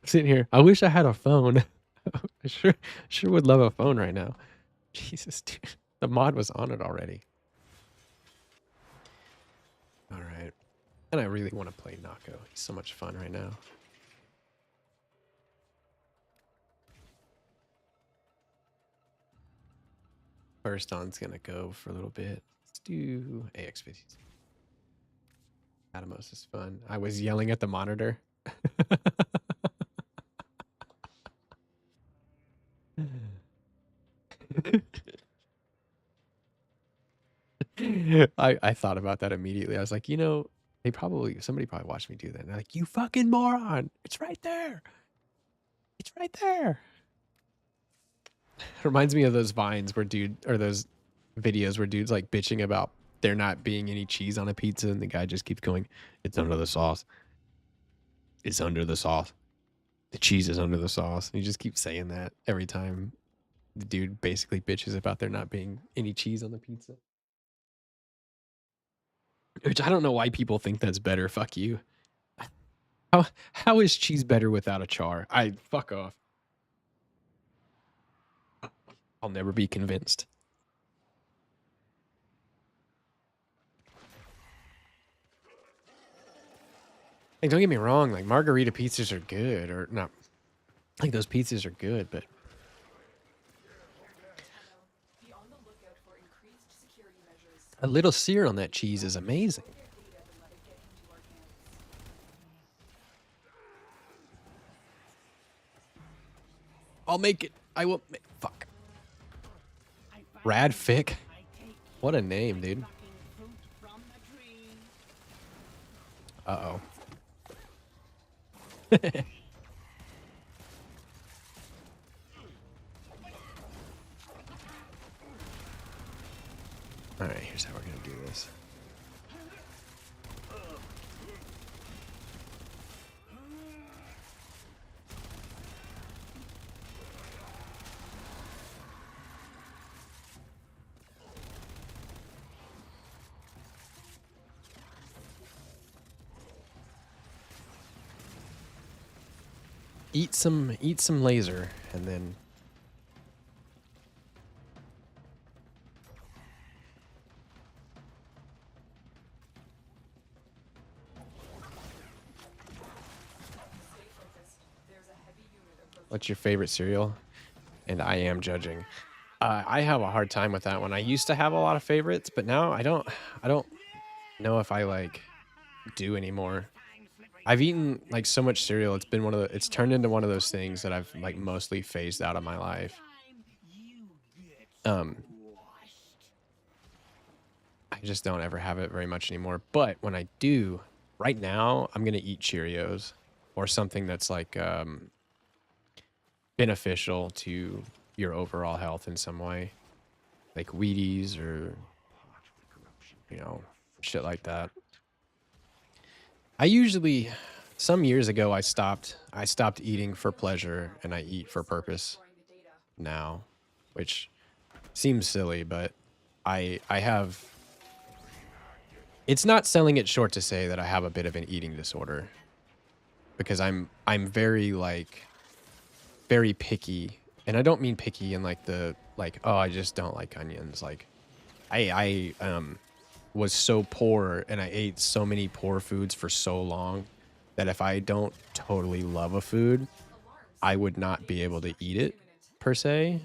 Sitting here. I wish I had a phone. I sure would love a phone right now. Jesus, dude. The mod was on it already. All right. And I really want to play Nokko. He's so much fun right now. First on's going to go for a little bit. Let's do AX50. Atomos is fun. I was yelling at the monitor. I thought about that immediately. I was like, you know, somebody probably watched me do that. And they're like, you fucking moron. It's right there. It's right there. It reminds me of those vines where those videos where dudes like bitching about there not being any cheese on a pizza, and the guy just keeps going, it's under the sauce. It's under the sauce. The cheese is under the sauce. And he just keeps saying that every time the dude basically bitches about there not being any cheese on the pizza. Which I don't know why people think that's better. Fuck you. How is cheese better without a char? Fuck off. I'll never be convinced. Like, don't get me wrong, like margarita pizzas are good, or not. Like those pizzas are good, but Be on the lookout for increased security measures. a little sear on that cheese is amazing. Get data and let it get into our hands. I'll make it. I will. Fuck. Rad Fick. What a name, dude. Uh oh. All right, here's how we're gonna do this. Eat some laser, and then what's your favorite cereal? And I am judging. I have a hard time with that one. I used to have a lot of favorites, but now I don't know if I like do anymore. I've eaten like so much cereal. It's been it's turned into one of those things that I've like mostly phased out of my life. I just don't ever have it very much anymore. But when I do, right now, I'm gonna eat Cheerios or something that's like beneficial to your overall health in some way, like Wheaties or shit like that. I usually, some years ago, I stopped eating for pleasure and I eat for purpose now, which seems silly, but I have, it's not selling it short to say that I have a bit of an eating disorder, because I'm very very picky, and I don't mean picky in like the oh, I just don't like onions. Like I was so poor and I ate so many poor foods for so long that if I don't totally love a food, I would not be able to eat it per se.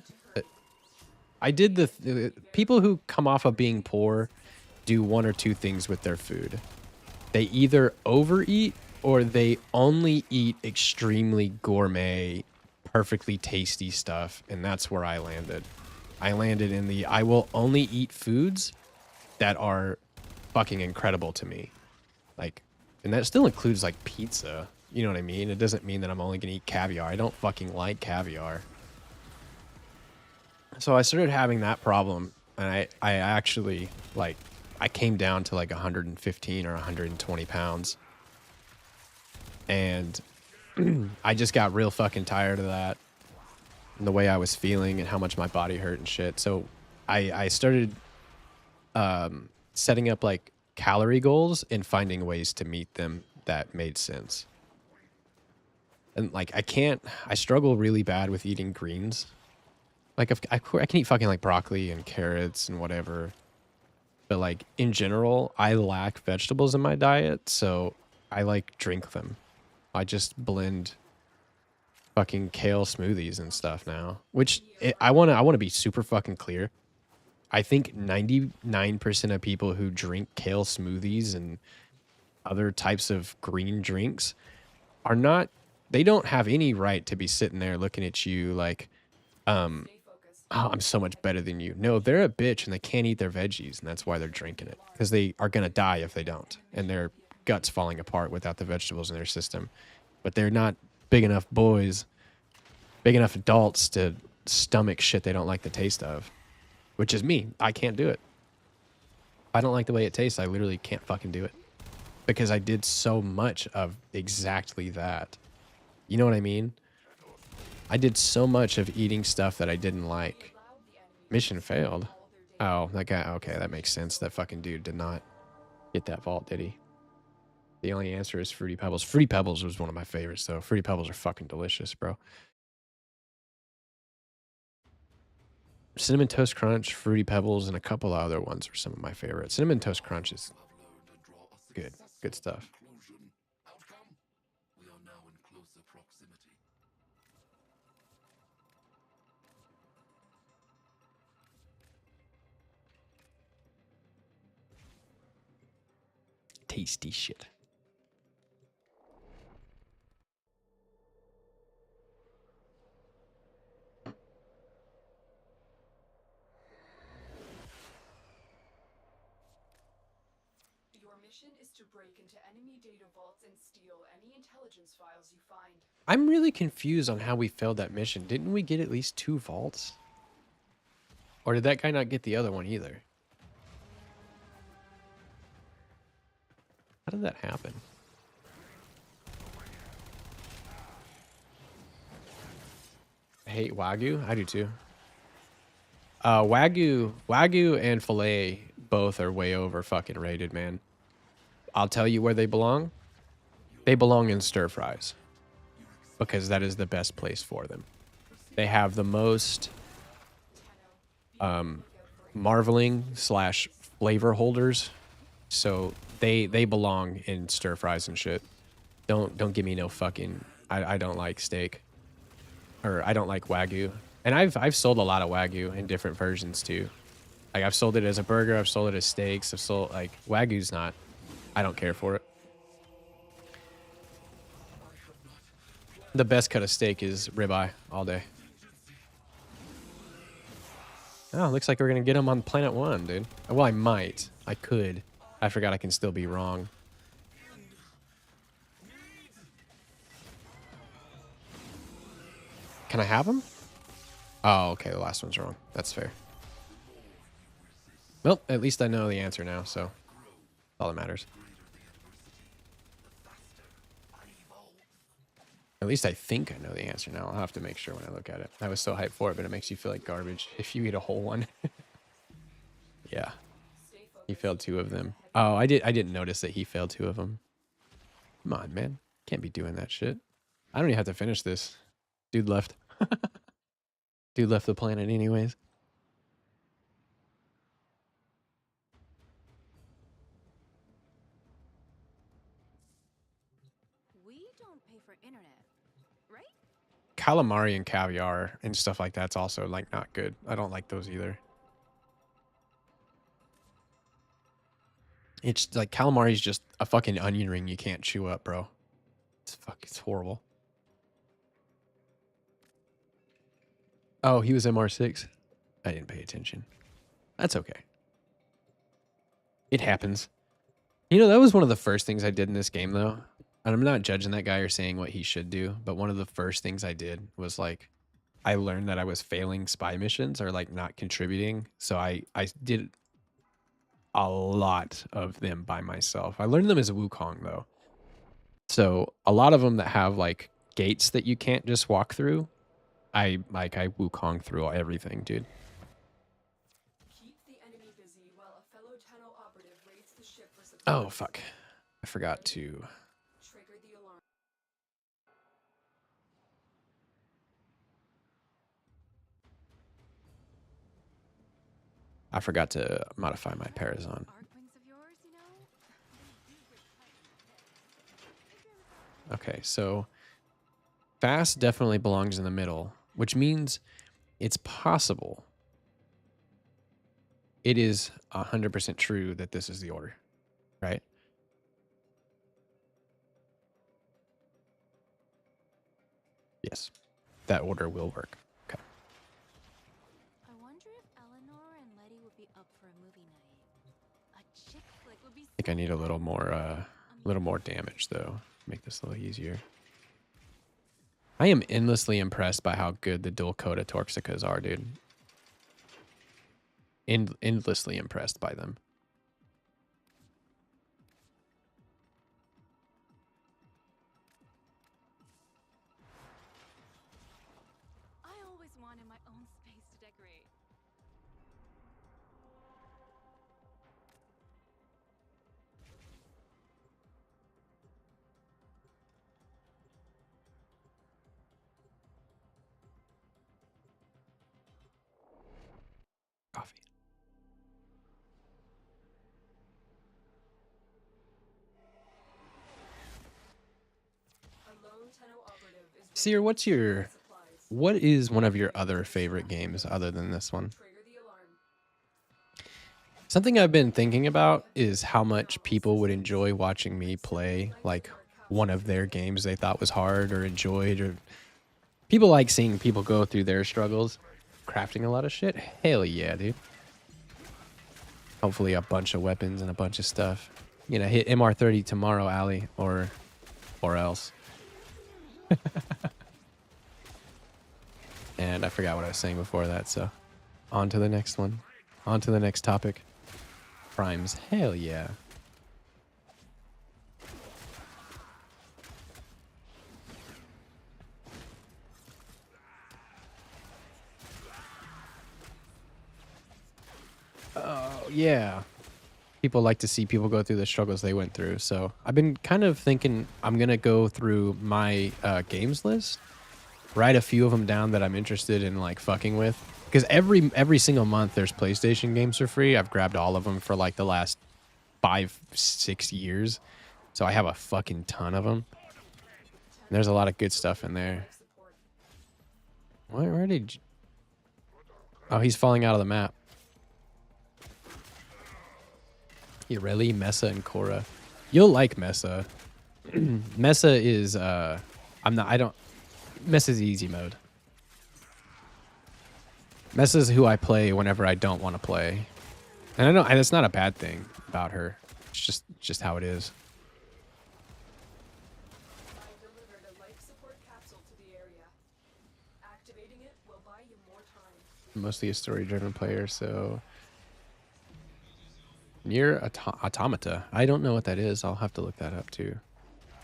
I did the people who come off of being poor do one or two things with their food. They either overeat or they only eat extremely gourmet, perfectly tasty stuff, and that's where I landed. I landed in the I will only eat foods that are fucking incredible to me. Like, and that still includes like pizza. You know what I mean? It doesn't mean that I'm only gonna eat caviar. I don't fucking like caviar. So I started having that problem, and I actually like I came down to like 115 or 120 pounds. And I just got real fucking tired of that and the way I was feeling and how much my body hurt and shit. So I started setting up like calorie goals and finding ways to meet them that made sense. And like I struggle really bad with eating greens. Like I can eat fucking like broccoli and carrots and whatever. But like in general, I lack vegetables in my diet, so I like drink them. I just blend fucking kale smoothies and stuff now, which I want to be super fucking clear. I think 99% of people who drink kale smoothies and other types of green drinks are not, they don't have any right to be sitting there looking at you like, oh, I'm so much better than you. No, they're a bitch and they can't eat their veggies, and that's why they're drinking it, because they are going to die if they don't, and their guts falling apart without the vegetables in their system. But they're not big enough boys, big enough adults to stomach shit they don't like the taste of, which is me. I can't do it. If I don't like the way it tastes, I literally can't fucking do it, because I did so much of exactly that. You know what I mean? I did so much of eating stuff that I didn't like. Mission failed. Oh, that guy. Okay, that makes sense. That fucking dude did not get that vault, did he? The only answer is Fruity Pebbles. Fruity Pebbles was one of my favorites, though. Fruity Pebbles are fucking delicious, bro. Cinnamon Toast Crunch, Fruity Pebbles, and a couple of other ones are some of my favorites. Cinnamon Toast Crunch is good. Good stuff. tasty shit. Your mission is to break into enemy data vaults and steal any intelligence files you find. I'm really confused on how we failed that mission. Didn't we get at least 2 vaults? Or did that guy not get the other one either? How did that happen? I hate Wagyu. I do too. Wagyu and filet both are way over fucking rated, man. I'll tell you where they belong. They belong in stir fries. Because that is the best place for them. They have the most marveling / flavor holders. So they belong in stir fries and shit. Don't give me no fucking I don't like steak. Or I don't like Wagyu. And I've sold a lot of Wagyu in different versions too. Like I've sold it as a burger, I've sold it as steaks, I've sold like Wagyu's not. I don't care for it. The best cut of steak is ribeye all day. Oh, looks like we're gonna get him on planet 1, dude. Well, I might. I could. I forgot I can still be wrong. Can I have him? Oh, okay. The last one's wrong. That's fair. Well, at least I know the answer now, so that's all that matters. At least I think I know the answer now. I'll have to make sure when I look at it. I was so hyped for it, but it makes you feel like garbage if you eat a whole one. Yeah. He failed 2 of them. Oh, I didn't notice that he failed 2 of them. Come on, man. Can't be doing that shit. I don't even have to finish this. Dude left. Dude left the planet anyways. We don't pay for internet, right? Calamari and caviar and stuff like that's also like not good. I don't like those either. It's like calamari is just a fucking onion ring you can't chew up, bro. It's horrible. Oh, he was MR6. I didn't pay attention. That's okay. It happens. You know, that was one of the first things I did in this game, though. And I'm not judging that guy or saying what he should do, but one of the first things I did was, like, I learned that I was failing spy missions or, like, not contributing. So I did a lot of them by myself. I learned them as a Wukong, though. So a lot of them that have, like, gates that you can't just walk through, I Wukong through everything, dude. Keep the enemy busy while a fellow Tenno operative raids the ship for supplies. Oh, fuck. I forgot to... Trigger the alarm. I forgot to modify my Parazon. Arc wings of yours, you know? Okay, so fast definitely belongs in the middle, which means it's possible. It is 100% true that this is the order, right? Yes, that order will work. Okay. I wonder if Eleanor and Letty would be up for a movie night. A chick flick would be I think I need a little more damage though. Make this a little easier. I am endlessly impressed by how good the dual Coda Torxicas are, dude. Endlessly impressed by them. I always wanted my own space to decorate. Coffee. A lone Tenno operative is Seer, what's your... supplies. What is one of your other favorite games other than this one? Trigger the alarm. Something I've been thinking about is how much people would enjoy watching me play like one of their games they thought was hard or enjoyed, or people like seeing people go through their struggles, crafting a lot of shit. Hell yeah, dude. Hopefully a bunch of weapons and a bunch of stuff. You know, hit MR30 tomorrow, Ali, or else. And I forgot what I was saying before that, so on to the next one. On to the next topic. Primes. Hell yeah. Oh, yeah. People like to see people go through the struggles they went through. So I've been kind of thinking I'm going to go through my games list, write a few of them down that I'm interested in like fucking with. Because every single month there's PlayStation games for free. I've grabbed all of them for like the last 5-6 years. So I have a fucking ton of them. And there's a lot of good stuff in there. Where did you... Oh, he's falling out of the map. Ireli, Mesa, and Korra. You'll like Mesa. Mesa is Mesa's easy mode. Messa's who I play whenever I don't want to play. And I know that's not a bad thing about her. It's just how it is. I delivered a life support capsule to the area. Activating it will buy you more time. Mostly a story-driven player, so... Near Automata. I don't know what that is. I'll have to look that up too.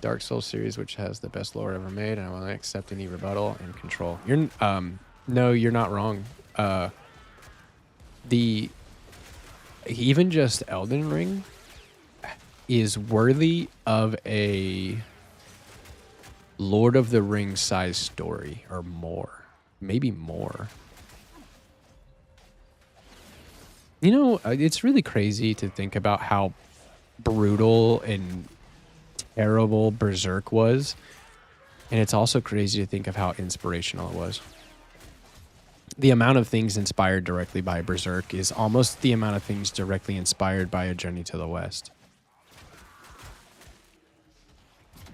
Dark Souls series, which has the best lore ever made, and I will not accept any rebuttal and control. No, you're not wrong. Even just Elden Ring is worthy of a Lord of the Rings size story, or more, maybe more. You know, it's really crazy to think about how brutal and terrible Berserk was. And it's also crazy to think of how inspirational it was. The amount of things inspired directly by Berserk is almost the amount of things directly inspired by A Journey to the West. Get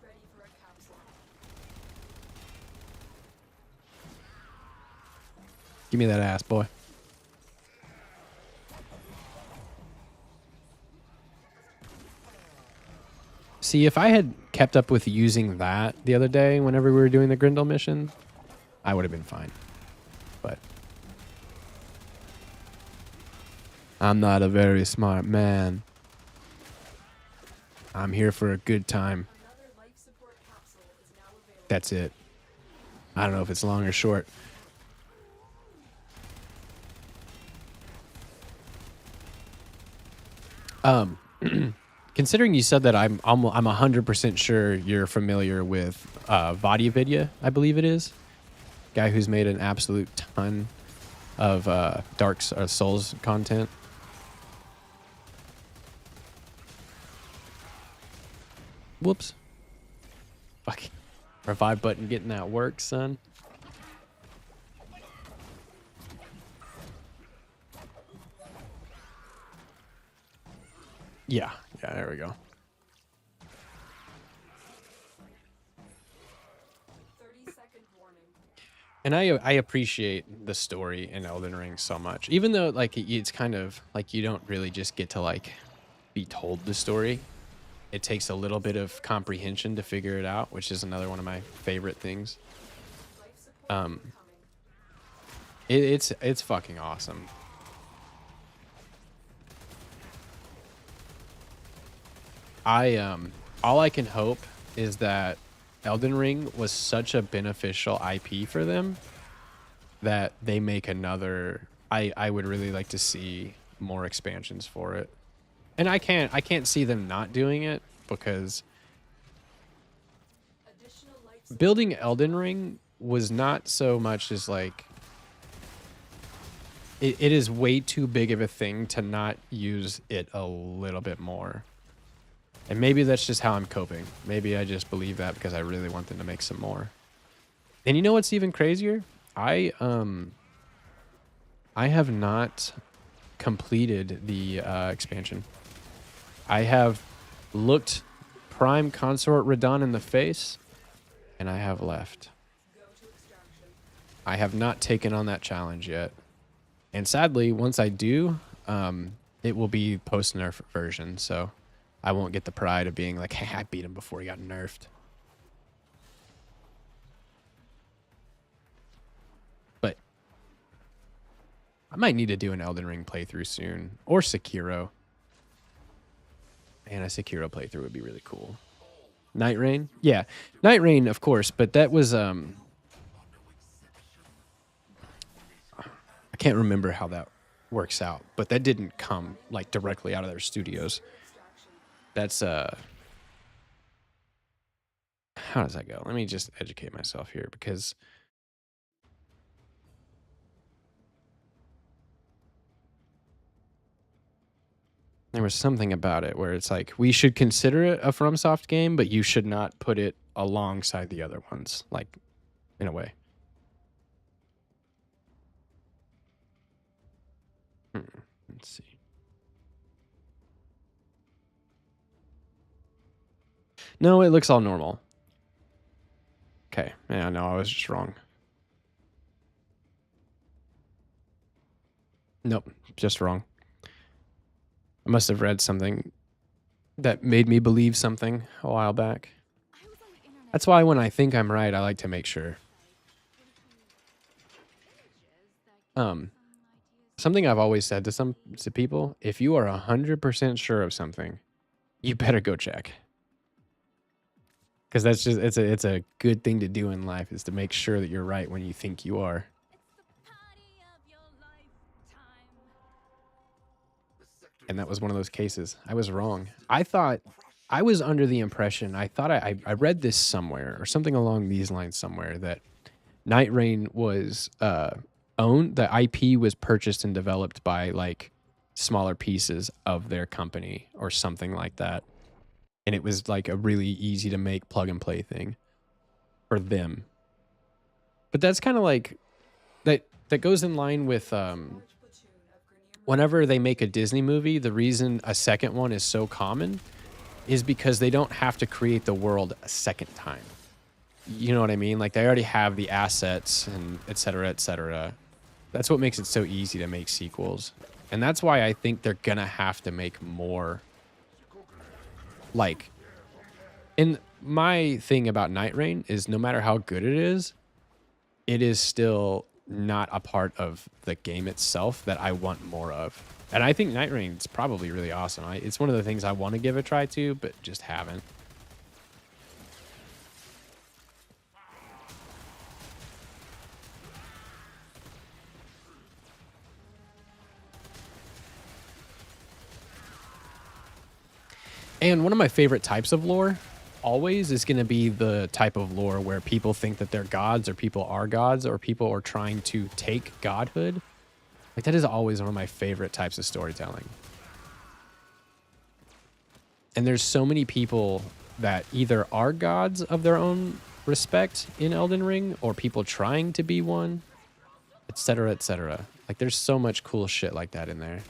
ready for a capsule. Give me that ass, boy. See, if I had kept up with using that the other day whenever we were doing the Grindel mission, I would have been fine. But I'm not a very smart man. I'm here for a good time. Another life support capsule is now available. That's it. I don't know if it's long or short. Considering you said that I'm 100% sure you're familiar with Vidya, I believe it is. Guy who's made an absolute ton of Dark Souls content. Whoops. Fuck. Revive button getting that work, son. Yeah, there we go. 30-second warning. And I appreciate the story in Elden Ring so much. Even though like it's kind of like you don't really just get to like be told the story. It takes a little bit of comprehension to figure it out, which is another one of my favorite things. Life support incoming. It's fucking awesome. All I can hope is that Elden Ring was such a beneficial IP for them that they make another. I would really like to see more expansions for it. And I can't see them not doing it, because Additional life support. building Elden Ring was not so much as like it is way too big of a thing to not use it a little bit more. And maybe that's just how I'm coping. Maybe I just believe that because I really want them to make some more. And you know what's even crazier? I I have not completed the expansion. I have looked Prime Consort Radon in the face, and I have left. I have not taken on that challenge yet. And sadly, once I do, it will be post-nerf version, so I won't get the pride of being like, hey, I beat him before he got nerfed. But I might need to do an Elden Ring playthrough soon, or Sekiro. Man, a Sekiro playthrough would be really cool. Night Rain? Yeah, Night Rain, of course, but that was... I can't remember how that works out, but that didn't come like directly out of their studios. That's how does that go? Let me just educate myself here, because there was something about it where it's like, we should consider it a FromSoft game, but you should not put it alongside the other ones, like, in a way. Let's see. No, it looks all normal. Okay. Yeah, no, I was just wrong. Nope, just wrong. I must have read something that made me believe something a while back. That's why when I think I'm right, I like to make sure. Something I've always said to people, if you are 100% sure of something, you better go check. Because that's just, it's a good thing to do in life, is to make sure that you're right when you think you are. And that was one of those cases. I was wrong. I thought, I was under the impression, I thought I read this somewhere, or something along these lines somewhere, that Night Rain was owned, the IP was purchased and developed by like smaller pieces of their company or something like that. And it was like a really easy to make plug and play thing for them. But that's kind of like, that goes in line with whenever they make a Disney movie, the reason a second one is so common is because they don't have to create the world a second time. You know what I mean? Like, they already have the assets and et cetera, et cetera. That's what makes it so easy to make sequels. And that's why I think they're gonna have to make more. Like, and my thing about Night Rain is, no matter how good it is still not a part of the game itself that I want more of. And I think Night Rain's probably really awesome. It's one of the things I want to give a try to, but just haven't. And one of my favorite types of lore always is going to be the type of lore where people think that they're gods, or people are gods, or people are trying to take godhood. Like, that is always one of my favorite types of storytelling. And there's so many people that either are gods of their own respect in Elden Ring, or people trying to be one, etc., etc. Like, there's so much cool shit like that in there.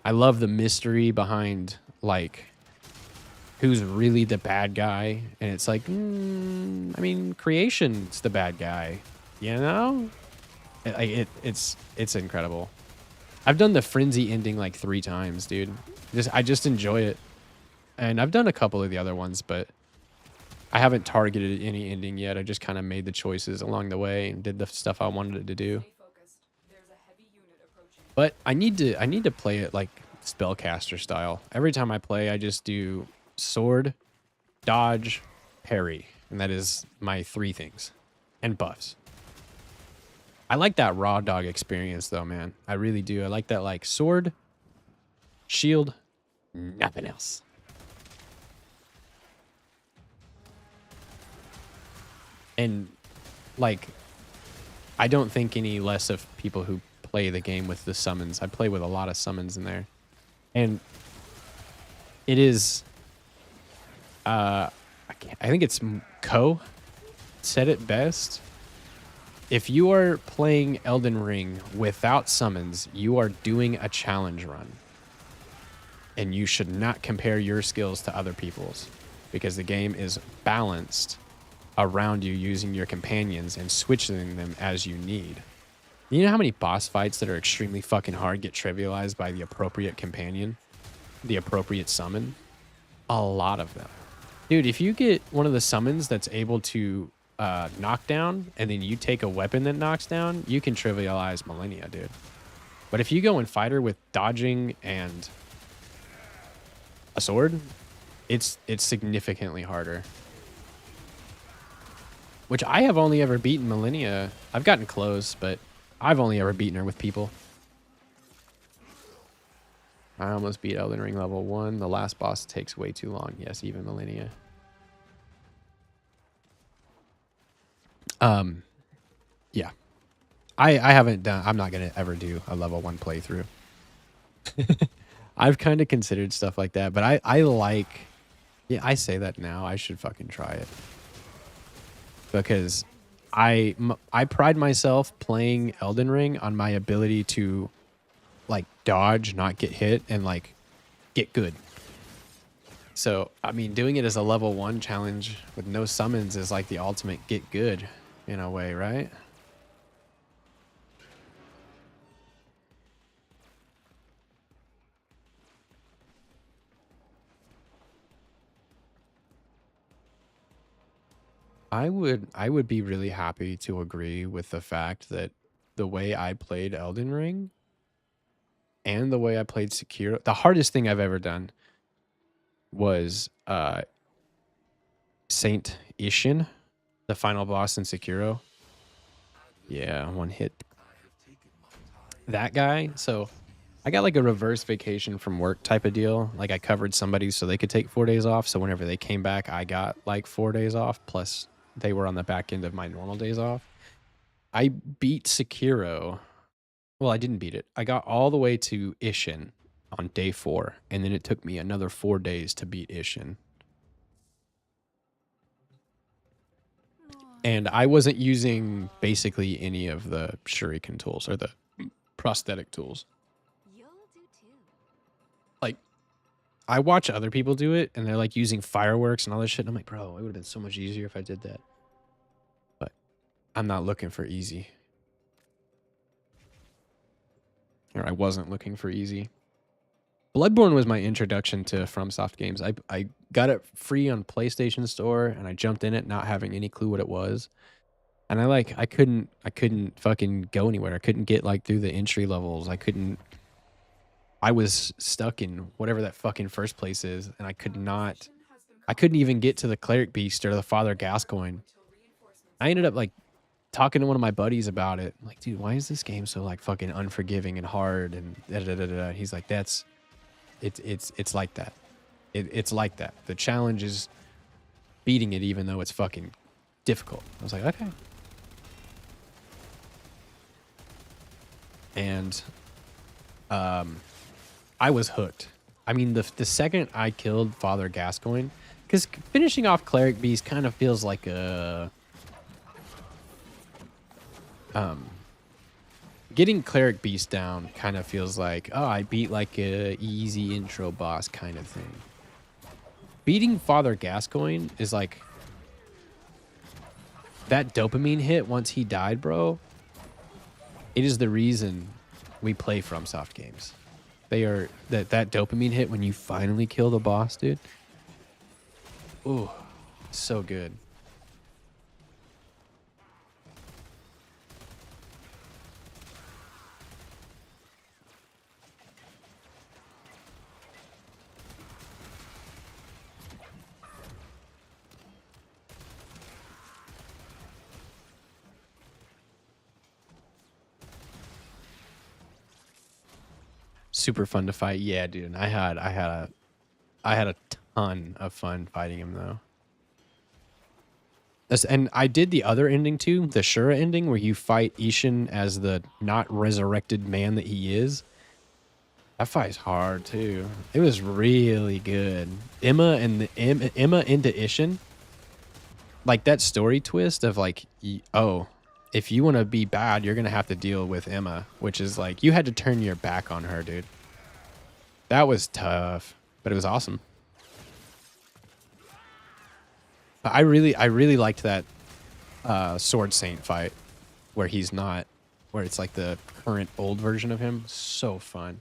I love the mystery behind, like, who's really the bad guy. And it's like, I mean, creation's the bad guy, you know? It's incredible. I've done the Frenzy ending like 3 times, dude. I just enjoy it. And I've done a couple of the other ones, but I haven't targeted any ending yet. I just kind of made the choices along the way and did the stuff I wanted it to do. But I need to play it like spellcaster style. Every time I play, I just do sword, dodge, parry, and that is my 3 things, and buffs. I like that raw dog experience though, man. I really do. I like that, like, sword, shield, nothing else. And like, I don't think any less of people who play the game with the summons. I play with a lot of summons in there. And it is, I think it's Ko said it best. if you are playing Elden Ring without summons, you are doing a challenge run. And you should not compare your skills to other people's, because the game is balanced around you using your companions and switching them as you need. You know how many boss fights that are extremely fucking hard get trivialized by the appropriate companion? The appropriate summon? A lot of them. Dude, if you get one of the summons that's able to knock down, and then you take a weapon that knocks down, you can trivialize Millennia, dude. But if you go and fight her with dodging and a sword, it's significantly harder. Which I have only ever beaten Millennia. I've gotten close, but I've only ever beaten her with people. I almost beat Elden Ring level 1. The last boss takes way too long. Yes, even Millennia. Yeah. I haven't done... I'm not going to ever do a level 1 playthrough. I've kind of considered stuff like that, but I like... Yeah, I say that now. I should fucking try it. Because I pride myself playing Elden Ring on my ability to, like, dodge, not get hit, and, like, get good. So, I mean, doing it as a level 1 challenge with no summons is like the ultimate get good in a way, right? I would be really happy to agree with the fact that the way I played Elden Ring and the way I played Sekiro, the hardest thing I've ever done was Saint Ishin, the final boss in Sekiro. Yeah, one hit. That guy. So I got like a reverse vacation from work type of deal. Like I covered somebody so they could take 4 days off. So whenever they came back, I got like 4 days off. Plus they were on the back end of my normal days off. I beat Sekiro. Well, I didn't beat it. I got all the way to Ishin on day 4. And then it took me another 4 days to beat Ishin. And I wasn't using basically any of the shuriken tools or the prosthetic tools. You'll do too. Like, I watch other people do it, and they're like using fireworks and all this shit. And I'm like, bro, it would have been so much easier if I did that. But I'm not looking for easy. Or I wasn't looking for easy. Bloodborne was my introduction to FromSoft games. I got it free on PlayStation Store, and I jumped in it not having any clue what it was. And I couldn't fucking go anywhere. I couldn't get like through the entry levels. I was stuck in whatever that fucking first place is, and I couldn't even get to the Cleric Beast or the Father Gascoigne. I ended up like talking to one of my buddies about it. I'm like, dude, why is this game so like fucking unforgiving and hard? And da-da-da-da-da. He's like, it's like that. It's like that. The challenge is beating it even though it's fucking difficult. I was like, okay. And I was hooked. I mean, the second I killed Father Gascoigne, because finishing off Cleric Beast kind of feels like a... Getting Cleric Beast down kind of feels like, oh, I beat like a easy intro boss kind of thing. Beating Father Gascoigne is like... That dopamine hit once he died, bro. It is the reason we play FromSoft games. They are... That dopamine hit when you finally kill the boss, dude. Ooh, so good. Super fun to fight. Yeah, dude. And I had a ton of fun fighting him though. And I did the other ending too, the Shura ending, where you fight Ishin as the not resurrected man that he is. That fight's hard too. It was really good. Emma into Ishin, like that story twist of like, oh, if you want to be bad, you're going to have to deal with Emma, which is like, you had to turn your back on her, dude. That was tough, but it was awesome. But I really liked that Sword Saint fight where he's not, where it's like the current old version of him. So fun.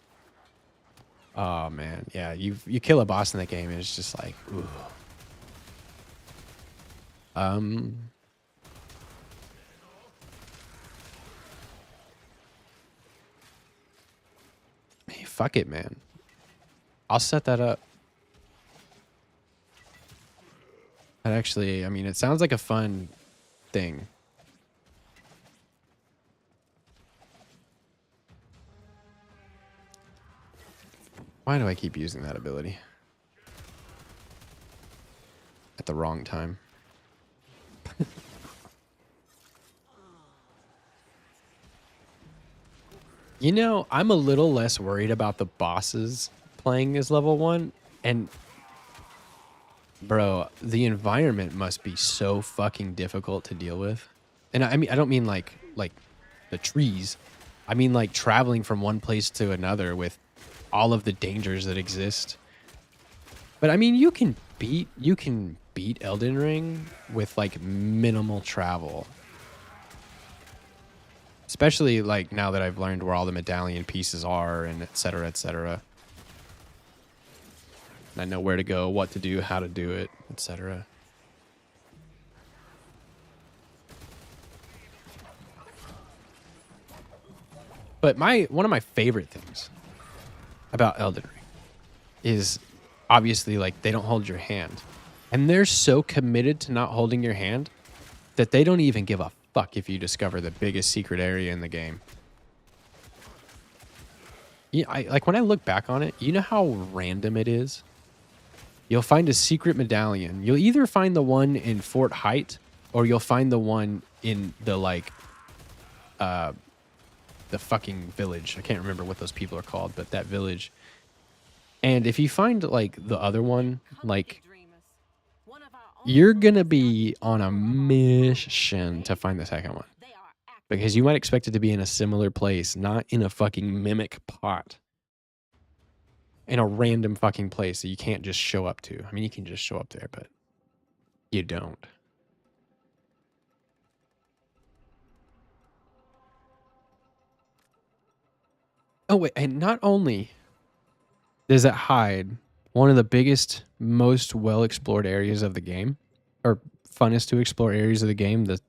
Oh man, yeah, you kill a boss in that game and it's just like, ooh. Hey, fuck it, man. I'll set that up. That actually, I mean, it sounds like a fun thing. Why do I keep using that ability? At the wrong time. You know, I'm a little less worried about the bosses playing as level 1. And, bro, the environment must be so fucking difficult to deal with. And I mean, I don't mean like the trees. I mean like traveling from one place to another with all of the dangers that exist. But I mean, you can beat Elden Ring with like minimal travel. Especially like now that I've learned where all the medallion pieces are and et cetera, et cetera. And I know where to go, what to do, how to do it, et cetera. But one of my favorite things about Elden Ring is obviously like they don't hold your hand. And they're so committed to not holding your hand that they don't even give a fuck if you discover the biggest secret area in the game. Yeah, like when I look back on it, you know how random it is? You'll find a secret medallion. You'll either find the one in Fort Height or you'll find the one in the like the fucking village. I can't remember what those people are called, but that village. And if you find like the other one, like you're gonna be on a mission to find the second one. Because you might expect it to be in a similar place, not in a fucking mimic pot. In a random fucking place that you can't just show up to. I mean, you can just show up there, but you don't. Oh, wait, and not only does it hide one of the biggest, most well-explored areas of the game, or funnest to explore areas of the game, the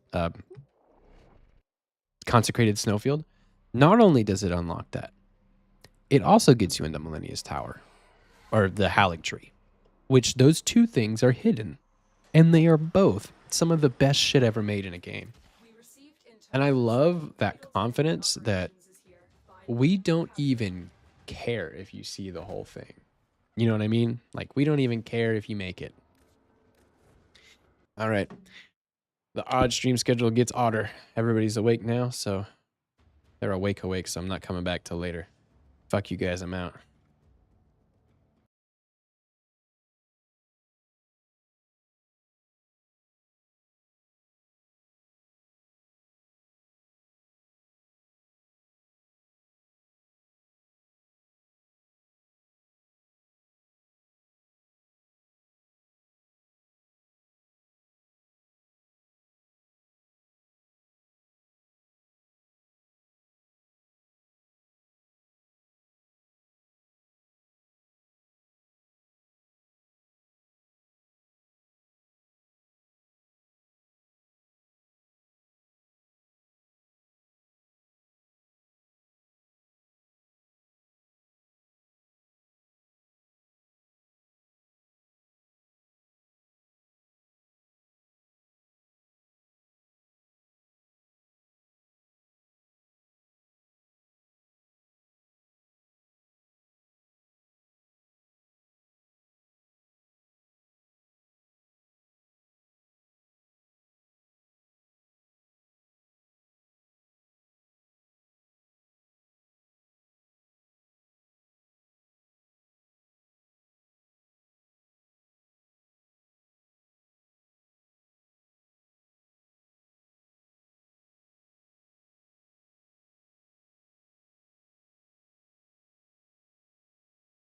Consecrated Snowfield, not only does it unlock that, it also gets you into Millennia's Tower, or the Halleck Tree, which those two things are hidden, and they are both some of the best shit ever made in a game. And I love that confidence that we don't even care if you see the whole thing. You know what I mean? Like, we don't even care if you make it. All right. The odd stream schedule gets odder. Everybody's awake now, so they're awake, so I'm not coming back till later. Fuck you guys, I'm out.